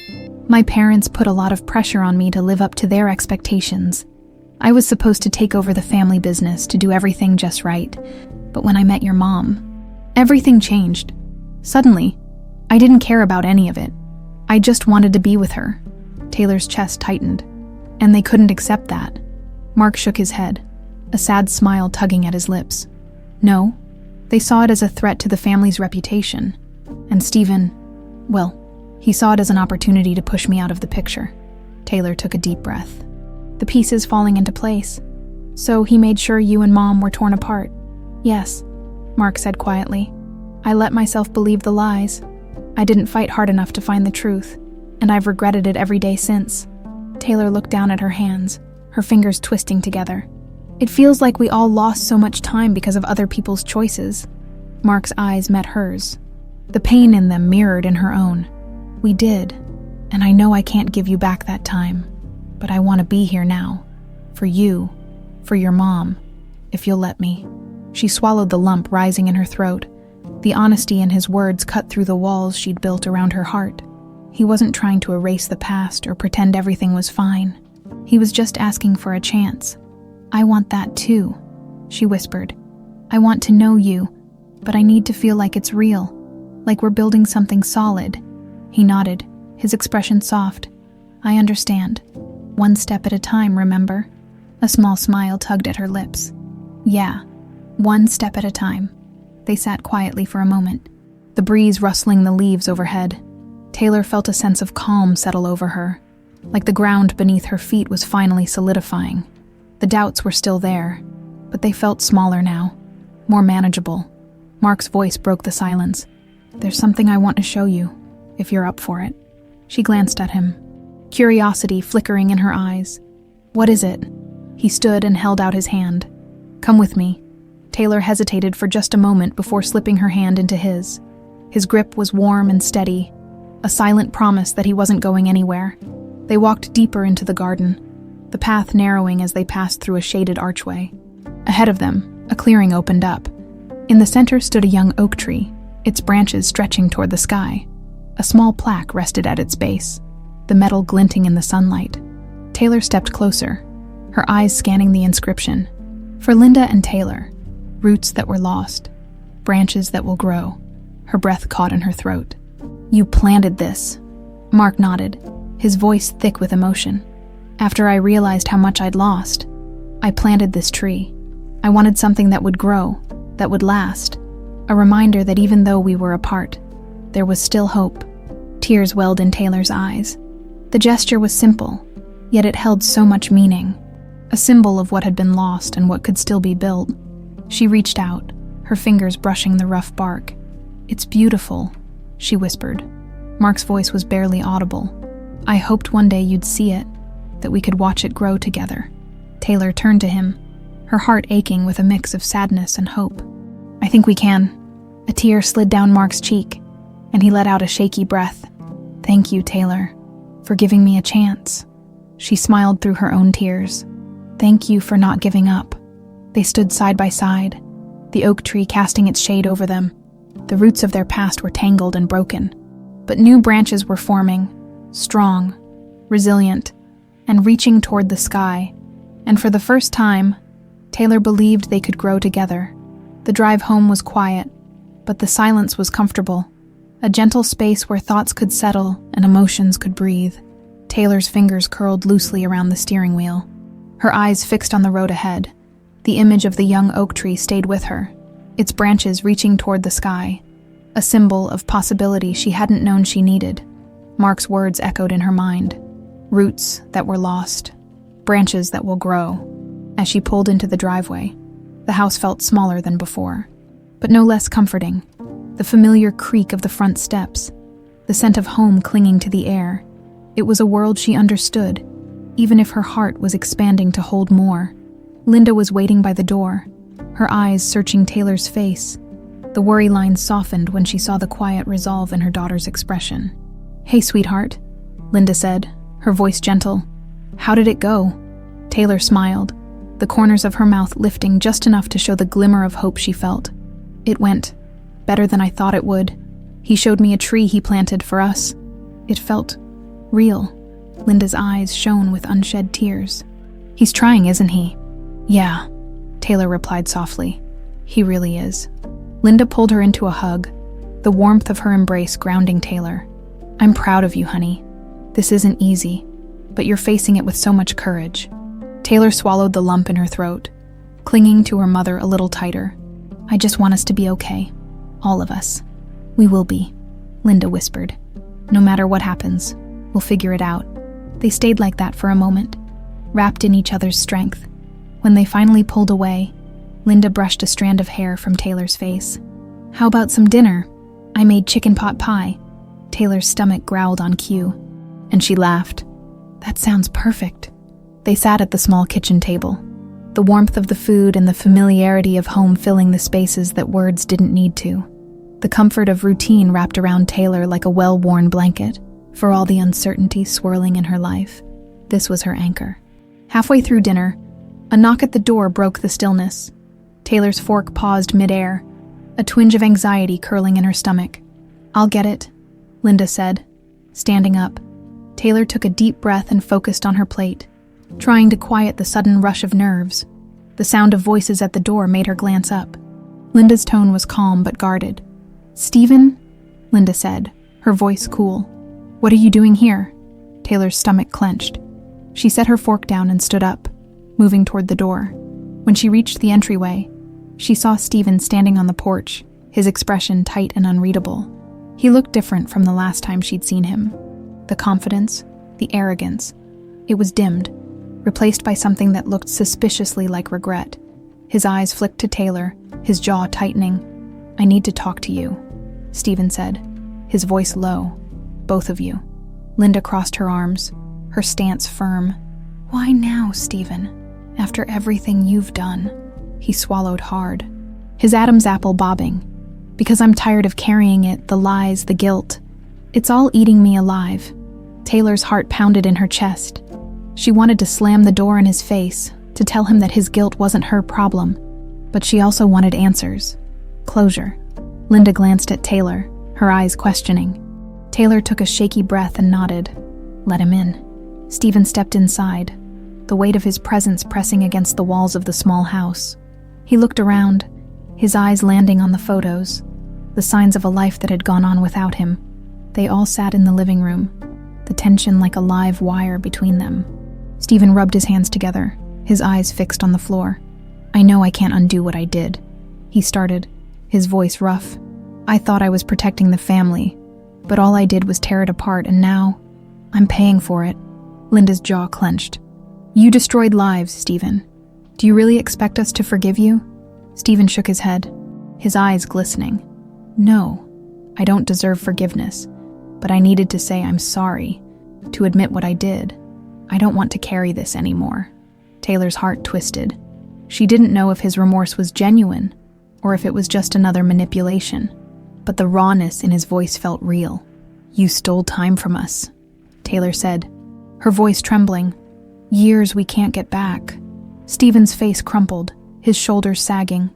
"My parents put a lot of pressure on me to live up to their expectations. I was supposed to take over the family business, to do everything just right. But when I met your mom, everything changed. Suddenly, I didn't care about any of it. I just wanted to be with her." Taylor's chest tightened. "And they couldn't accept that." Mark shook his head, a sad smile tugging at his lips. "No, they saw it as a threat to the family's reputation. And Stephen, well, he saw it as an opportunity to push me out of the picture." Taylor took a deep breath. "The pieces falling into place. So he made sure you and Mom were torn apart." "Yes," Mark said quietly. "I let myself believe the lies. I didn't fight hard enough to find the truth, and I've regretted it every day since." Taylor looked down at her hands, her fingers twisting together. "It feels like we all lost so much time because of other people's choices." Mark's eyes met hers. The pain in them mirrored in her own. "We did, and I know I can't give you back that time, but I want to be here now. For you, for your mom, if you'll let me." She swallowed the lump rising in her throat. The honesty in his words cut through the walls she'd built around her heart. He wasn't trying to erase the past or pretend everything was fine. He was just asking for a chance. "I want that too," she whispered. "I want to know you, but I need to feel like it's real, like we're building something solid." He nodded, his expression soft. "I understand. One step at a time, remember?" A small smile tugged at her lips. "Yeah, one step at a time." They sat quietly for a moment, the breeze rustling the leaves overhead. Taylor felt a sense of calm settle over her, like the ground beneath her feet was finally solidifying. The doubts were still there, but they felt smaller now, more manageable. Mark's voice broke the silence. "There's something I want to show you, if you're up for it." She glanced at him, curiosity flickering in her eyes. "What is it?" He stood and held out his hand. "Come with me." Taylor hesitated for just a moment before slipping her hand into his. His grip was warm and steady, a silent promise that he wasn't going anywhere. They walked deeper into the garden, the path narrowing as they passed through a shaded archway. Ahead of them, a clearing opened up. In the center stood a young oak tree, its branches stretching toward the sky. A small plaque rested at its base, the metal glinting in the sunlight. Taylor stepped closer, her eyes scanning the inscription. "For Linda and Taylor, roots that were lost, branches that will grow." Her breath caught in her throat. "You planted this." Mark nodded, his voice thick with emotion. "After I realized how much I'd lost, I planted this tree. I wanted something that would grow, that would last. A reminder that even though we were apart, there was still hope." Tears welled in Taylor's eyes. The gesture was simple, yet it held so much meaning. A symbol of what had been lost and what could still be built. She reached out, her fingers brushing the rough bark. "It's beautiful," she whispered. Mark's voice was barely audible. "I hoped one day you'd see it, that we could watch it grow together." Taylor turned to him, her heart aching with a mix of sadness and hope. "I think we can," A tear slid down Mark's cheek, and he let out a shaky breath. "Thank you, Taylor, for giving me a chance." She smiled through her own tears. "Thank you for not giving up." They stood side by side, the oak tree casting its shade over them. The roots of their past were tangled and broken, but new branches were forming, strong, resilient, and reaching toward the sky. And for the first time, Taylor believed they could grow together. The drive home was quiet, but the silence was comfortable, a gentle space where thoughts could settle and emotions could breathe. Taylor's fingers curled loosely around the steering wheel, her eyes fixed on the road ahead. The image of the young oak tree stayed with her, its branches reaching toward the sky, a symbol of possibility she hadn't known she needed. Mark's words echoed in her mind, roots that were lost, branches that will grow. As she pulled into the driveway, the house felt smaller than before, but no less comforting. The familiar creak of the front steps, the scent of home clinging to the air. It was a world she understood, even if her heart was expanding to hold more. Linda was waiting by the door, her eyes searching Taylor's face. The worry lines softened when she saw the quiet resolve in her daughter's expression. "Hey, sweetheart," Linda said, her voice gentle. "How did it go?" Taylor smiled, the corners of her mouth lifting just enough to show the glimmer of hope she felt. "It went better than I thought it would. He showed me a tree he planted for us. It felt real." Linda's eyes shone with unshed tears. "He's trying, isn't he?" "Yeah," Taylor replied softly. "He really is." Linda pulled her into a hug, the warmth of her embrace grounding Taylor. "I'm proud of you, honey. This isn't easy, but you're facing it with so much courage." Taylor swallowed the lump in her throat, clinging to her mother a little tighter. "I just want us to be okay. All of us. We will be," Linda whispered. "No matter what happens, we'll figure it out." They stayed like that for a moment, wrapped in each other's strength. When they finally pulled away, Linda brushed a strand of hair from Taylor's face. "How about some dinner? I made chicken pot pie." Taylor's stomach growled on cue, and she laughed. "That sounds perfect." They sat at the small kitchen table, the warmth of the food and the familiarity of home filling the spaces that words didn't need to. The comfort of routine wrapped around Taylor like a well-worn blanket, for all the uncertainty swirling in her life. This was her anchor. Halfway through dinner, a knock at the door broke the stillness. Taylor's fork paused midair, a twinge of anxiety curling in her stomach. "I'll get it," Linda said, standing up. Taylor took a deep breath and focused on her plate, trying to quiet the sudden rush of nerves. The sound of voices at the door made her glance up. Linda's tone was calm but guarded. "Stephen?" Linda said, her voice cool. "What are you doing here?" Taylor's stomach clenched. She set her fork down and stood up, moving toward the door. When she reached the entryway, she saw Stephen standing on the porch, his expression tight and unreadable. He looked different from the last time she'd seen him. The confidence, the arrogance. It was dimmed, replaced by something that looked suspiciously like regret. His eyes flicked to Taylor, his jaw tightening. "I need to talk to you," Stephen said, his voice low. "Both of you." Linda crossed her arms, her stance firm. "Why now, Stephen? After everything you've done." He swallowed hard, his Adam's apple bobbing. "Because I'm tired of carrying it, the lies, the guilt. It's all eating me alive." Taylor's heart pounded in her chest. She wanted to slam the door in his face, to tell him that his guilt wasn't her problem. But she also wanted answers. Closure. Linda glanced at Taylor, her eyes questioning. Taylor took a shaky breath and nodded. "Let him in." Stephen stepped inside, the weight of his presence pressing against the walls of the small house. He looked around, his eyes landing on the photos, the signs of a life that had gone on without him. They all sat in the living room, the tension like a live wire between them. Stephen rubbed his hands together, his eyes fixed on the floor. "I know I can't undo what I did," he started, his voice rough. "I thought I was protecting the family, but all I did was tear it apart, and now I'm paying for it." Linda's jaw clenched. "You destroyed lives, Stephen. Do you really expect us to forgive you?" Stephen shook his head, his eyes glistening. "No, I don't deserve forgiveness, but I needed to say I'm sorry, to admit what I did. I don't want to carry this anymore." Taylor's heart twisted. She didn't know if his remorse was genuine, or if it was just another manipulation. But the rawness in his voice felt real. "You stole time from us," Taylor said, her voice trembling. "Years we can't get back." Stephen's face crumpled, his shoulders sagging.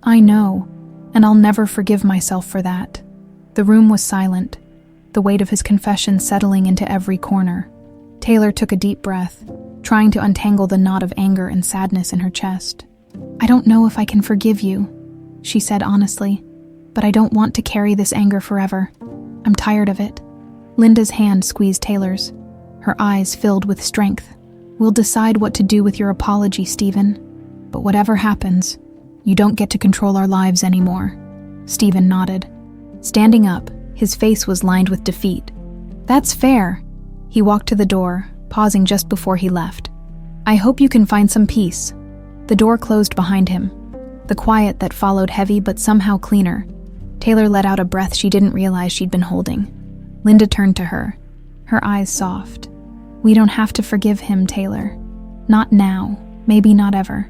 "I know, and I'll never forgive myself for that." The room was silent, the weight of his confession settling into every corner. Taylor took a deep breath, trying to untangle the knot of anger and sadness in her chest. "I don't know if I can forgive you," she said honestly, "but I don't want to carry this anger forever. I'm tired of it." Linda's hand squeezed Taylor's, her eyes filled with strength. "We'll decide what to do with your apology, Stephen. But whatever happens, you don't get to control our lives anymore." Stephen nodded. Standing up, his face was lined with defeat. "That's fair." He walked to the door, pausing just before he left. "I hope you can find some peace." The door closed behind him, the quiet that followed heavy but somehow cleaner. Taylor let out a breath she didn't realize she'd been holding. Linda turned to her, her eyes soft. "We don't have to forgive him, Taylor. Not now, maybe not ever.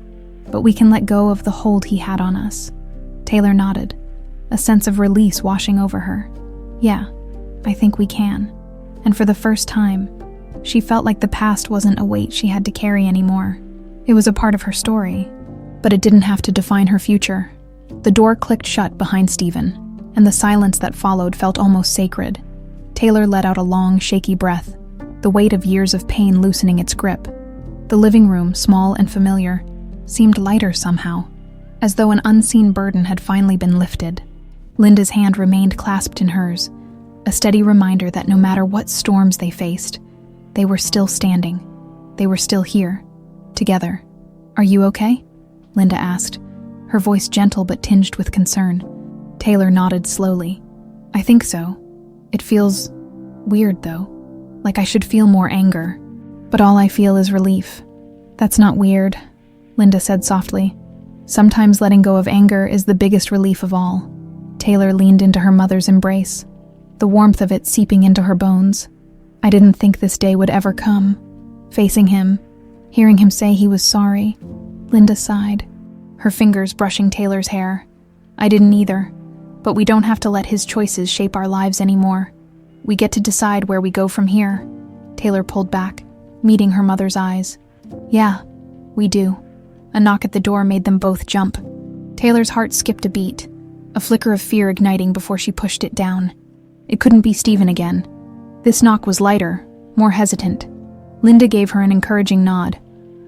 But we can let go of the hold he had on us." Taylor nodded, a sense of release washing over her. "Yeah, I think we can." And for the first time, she felt like the past wasn't a weight she had to carry anymore. It was a part of her story, but it didn't have to define her future. The door clicked shut behind Stephen, and the silence that followed felt almost sacred. Taylor let out a long, shaky breath, the weight of years of pain loosening its grip. The living room, small and familiar, seemed lighter somehow, as though an unseen burden had finally been lifted. Linda's hand remained clasped in hers, a steady reminder that no matter what storms they faced, they were still standing. They were still here, together. "Are you okay?" Linda asked, her voice gentle but tinged with concern. Taylor nodded slowly. "I think so. It feels weird, though. Like I should feel more anger. But all I feel is relief." "That's not weird," Linda said softly. "Sometimes letting go of anger is the biggest relief of all." Taylor leaned into her mother's embrace, the warmth of it seeping into her bones. "I didn't think this day would ever come." Facing him, hearing him say he was sorry, Linda sighed, her fingers brushing Taylor's hair. "I didn't either, but we don't have to let his choices shape our lives anymore. We get to decide where we go from here." Taylor pulled back, meeting her mother's eyes. "Yeah, we do." A knock at the door made them both jump. Taylor's heart skipped a beat, a flicker of fear igniting before she pushed it down. It couldn't be Stephen again. This knock was lighter, more hesitant. Linda gave her an encouraging nod.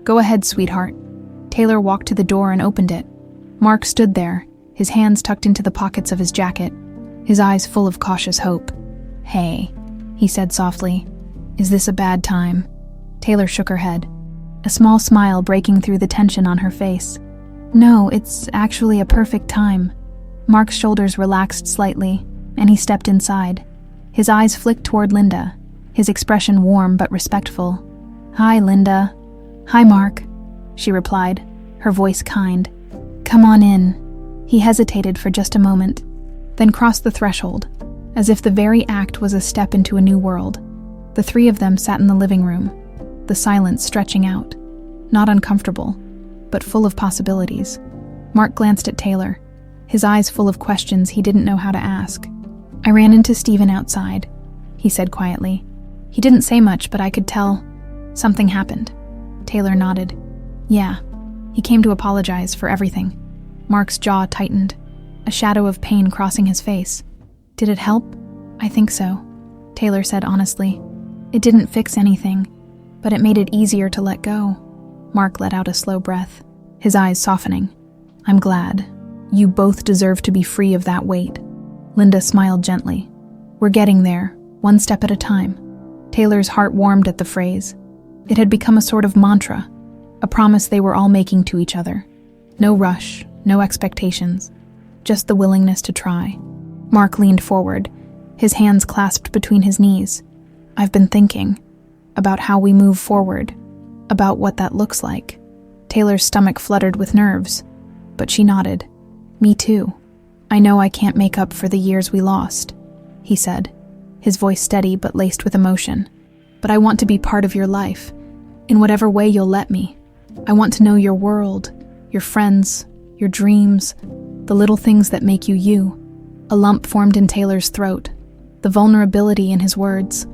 "Go ahead, sweetheart." Taylor walked to the door and opened it. Mark stood there, his hands tucked into the pockets of his jacket, his eyes full of cautious hope. "Hey," he said softly. "Is this a bad time?" Taylor shook her head, a small smile breaking through the tension on her face. "No, it's actually a perfect time." Mark's shoulders relaxed slightly, and he stepped inside. His eyes flicked toward Linda, his expression warm but respectful. "Hi, Linda." "Hi, Mark," she replied, her voice kind. "Come on in." He hesitated for just a moment, then crossed the threshold, as if the very act was a step into a new world. The three of them sat in the living room, the silence stretching out, not uncomfortable, but full of possibilities. Mark glanced at Taylor, his eyes full of questions he didn't know how to ask. "I ran into Stephen outside," he said quietly. "He didn't say much, but I could tell something happened." Taylor nodded. "Yeah, he came to apologize for everything." Mark's jaw tightened, a shadow of pain crossing his face. "Did it help?" "I think so," Taylor said honestly. "It didn't fix anything, but it made it easier to let go." Mark let out a slow breath, his eyes softening. "I'm glad. You both deserve to be free of that weight." Linda smiled gently. "We're getting there, one step at a time." Taylor's heart warmed at the phrase. It had become a sort of mantra, a promise they were all making to each other. No rush, no expectations, just the willingness to try. Mark leaned forward, his hands clasped between his knees. "I've been thinking about how we move forward, about what that looks like." Taylor's stomach fluttered with nerves, but she nodded. "Me too. I know I can't make up for the years we lost," he said, his voice steady but laced with emotion. "But I want to be part of your life, in whatever way you'll let me. I want to know your world, your friends, your dreams. The little things that make you you. A lump formed in Taylor's throat. The vulnerability in his words.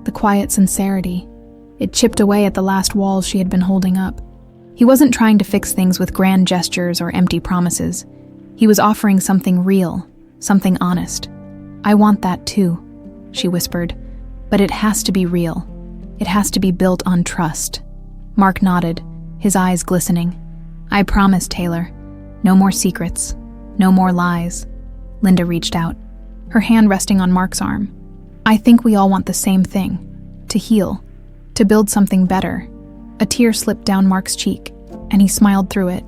The quiet sincerity. It chipped away at the last walls she had been holding up. He wasn't trying to fix things with grand gestures or empty promises. He was offering something real, something honest. "I want that too," she whispered. "But it has to be real. It has to be built on trust." Mark nodded, his eyes glistening. "I promise, Taylor. No more secrets. No more lies." Linda reached out, her hand resting on Mark's arm. "I think we all want the same thing. To heal. To build something better." A tear slipped down Mark's cheek, and he smiled through it.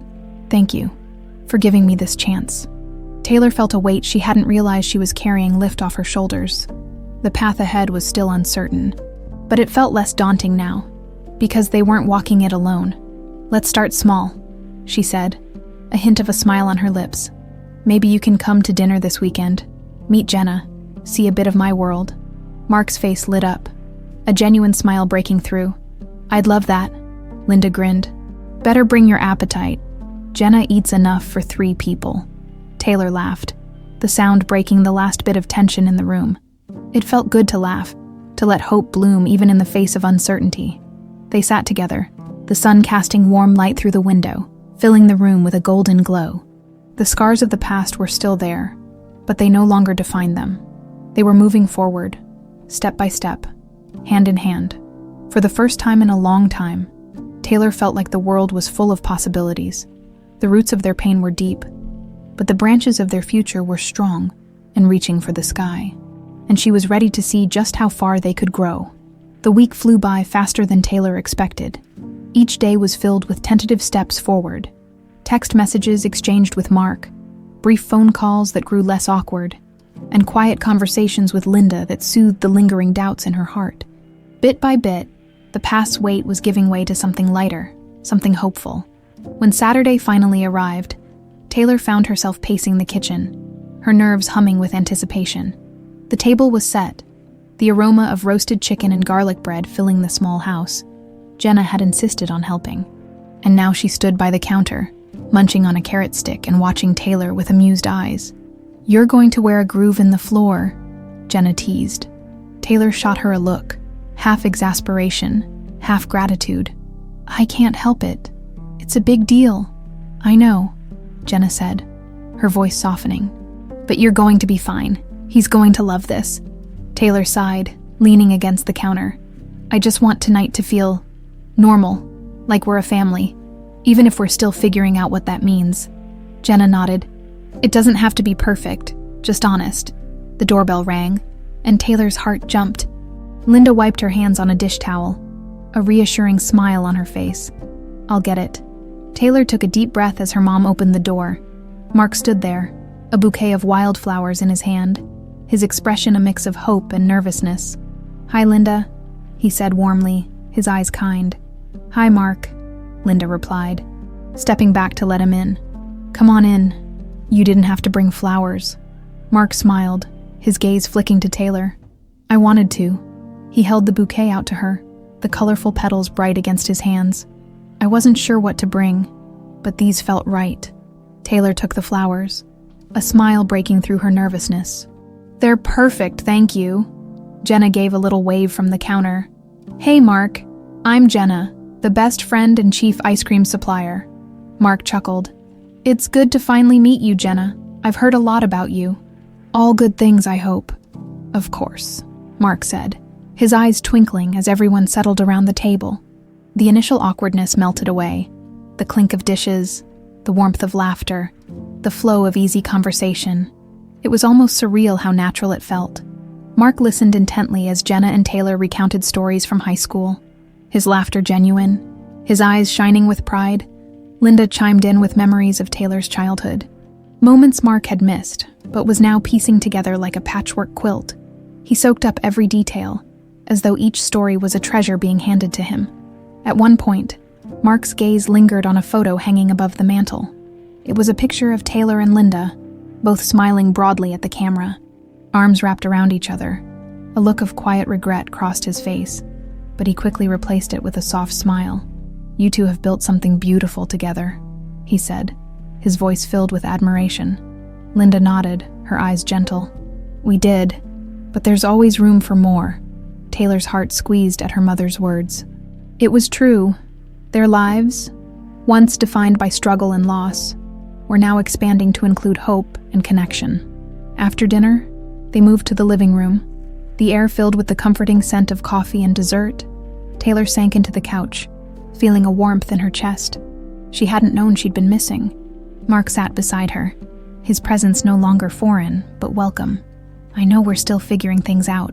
"Thank you for giving me this chance." Taylor felt a weight she hadn't realized she was carrying lift off her shoulders. The path ahead was still uncertain, but it felt less daunting now, because they weren't walking it alone. "Let's start small," she said, a hint of a smile on her lips. "Maybe you can come to dinner this weekend, meet Jenna, see a bit of my world." Mark's face lit up, a genuine smile breaking through. "I'd love that," Linda grinned. "Better bring your appetite. Jenna eats enough for 3 people. Taylor laughed, the sound breaking the last bit of tension in the room. It felt good to laugh, to let hope bloom even in the face of uncertainty. They sat together, the sun casting warm light through the window, filling the room with a golden glow. The scars of the past were still there, but they no longer defined them. They were moving forward, step by step, hand in hand. For the first time in a long time, Taylor felt like the world was full of possibilities. The roots of their pain were deep, but the branches of their future were strong and reaching for the sky. And she was ready to see just how far they could grow. The week flew by faster than Taylor expected. Each day was filled with tentative steps forward. Text messages exchanged with Mark, brief phone calls that grew less awkward, and quiet conversations with Linda that soothed the lingering doubts in her heart. Bit by bit, the past's weight was giving way to something lighter, something hopeful. When Saturday finally arrived, Taylor found herself pacing the kitchen, her nerves humming with anticipation. The table was set, the aroma of roasted chicken and garlic bread filling the small house. Jenna had insisted on helping, and now she stood by the counter, munching on a carrot stick and watching Taylor with amused eyes. "You're going to wear a groove in the floor," Jenna teased. Taylor shot her a look, half exasperation, half gratitude. "I can't help it. It's a big deal." "I know," Jenna said, her voice softening. "But you're going to be fine. He's going to love this." Taylor sighed, leaning against the counter. "I just want tonight to feel normal, like we're a family, even if we're still figuring out what that means." Jenna nodded. "It doesn't have to be perfect, just honest." The doorbell rang, and Taylor's heart jumped. Linda wiped her hands on a dish towel, a reassuring smile on her face. "I'll get it." Taylor took a deep breath as her mom opened the door. Mark stood there, a bouquet of wildflowers in his hand, his expression a mix of hope and nervousness. "Hi, Linda," he said warmly, his eyes kind. "Hi, Mark," Linda replied, stepping back to let him in. "Come on in. You didn't have to bring flowers." Mark smiled, his gaze flicking to Taylor. "I wanted to." He held the bouquet out to her, the colorful petals bright against his hands. "I wasn't sure what to bring, but these felt right." Taylor took the flowers, a smile breaking through her nervousness. "They're perfect, thank you." Jenna gave a little wave from the counter. "Hey, Mark. I'm Jenna, the best friend and chief ice cream supplier." Mark chuckled. "It's good to finally meet you, Jenna. I've heard a lot about you." "All good things, I hope." "Of course," Mark said, his eyes twinkling as everyone settled around the table. The initial awkwardness melted away. The clink of dishes, the warmth of laughter, the flow of easy conversation. It was almost surreal how natural it felt. Mark listened intently as Jenna and Taylor recounted stories from high school, his laughter genuine, his eyes shining with pride. Linda chimed in with memories of Taylor's childhood. Moments Mark had missed, but was now piecing together like a patchwork quilt. He soaked up every detail, as though each story was a treasure being handed to him. At one point, Mark's gaze lingered on a photo hanging above the mantel. It was a picture of Taylor and Linda, both smiling broadly at the camera, arms wrapped around each other. A look of quiet regret crossed his face, but he quickly replaced it with a soft smile. "You two have built something beautiful together," he said, his voice filled with admiration. Linda nodded, her eyes gentle. We did, but there's always room for more. Taylor's heart squeezed at her mother's words. It was true. Their lives, once defined by struggle and loss, were now expanding to include hope and connection. After dinner, they moved to the living room. The air filled with the comforting scent of coffee and dessert. Taylor sank into the couch, feeling a warmth in her chest. She hadn't known she'd been missing. Mark sat beside her, his presence no longer foreign, but welcome. I know we're still figuring things out,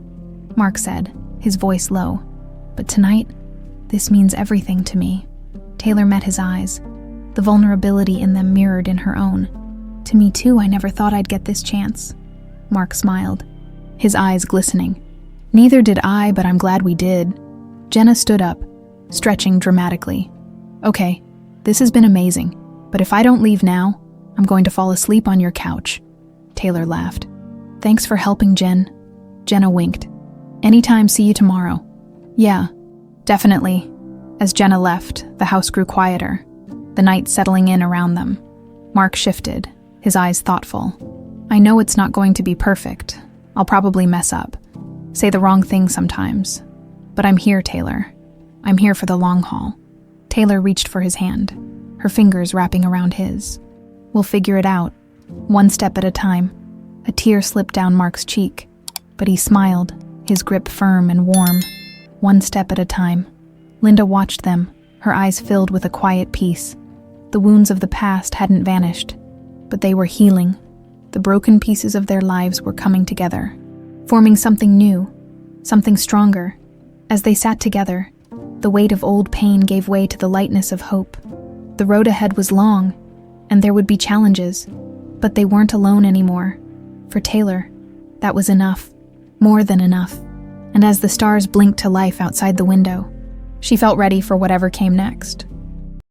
Mark said, his voice low. But tonight, this means everything to me. Taylor met his eyes, the vulnerability in them mirrored in her own. To me too, I never thought I'd get this chance. Mark smiled, his eyes glistening. Neither did I, but I'm glad we did. Jenna stood up, stretching dramatically. Okay, this has been amazing, but if I don't leave now, I'm going to fall asleep on your couch. Taylor laughed. Thanks for helping, Jen. Jenna winked. Anytime, see you tomorrow. Yeah, definitely. As Jenna left, the house grew quieter, the night settling in around them. Mark shifted, his eyes thoughtful. I know it's not going to be perfect. I'll probably mess up, say the wrong thing sometimes. But I'm here, Taylor. I'm here for the long haul. Taylor reached for his hand, her fingers wrapping around his. We'll figure it out, one step at a time. A tear slipped down Mark's cheek, but he smiled, his grip firm and warm. One step at a time. Linda watched them, her eyes filled with a quiet peace. The wounds of the past hadn't vanished, but they were healing. The broken pieces of their lives were coming together, forming something new, something stronger. As they sat together, the weight of old pain gave way to the lightness of hope. The road ahead was long, and there would be challenges, but they weren't alone anymore. For Taylor, that was enough, more than enough. And as the stars blinked to life outside the window, she felt ready for whatever came next.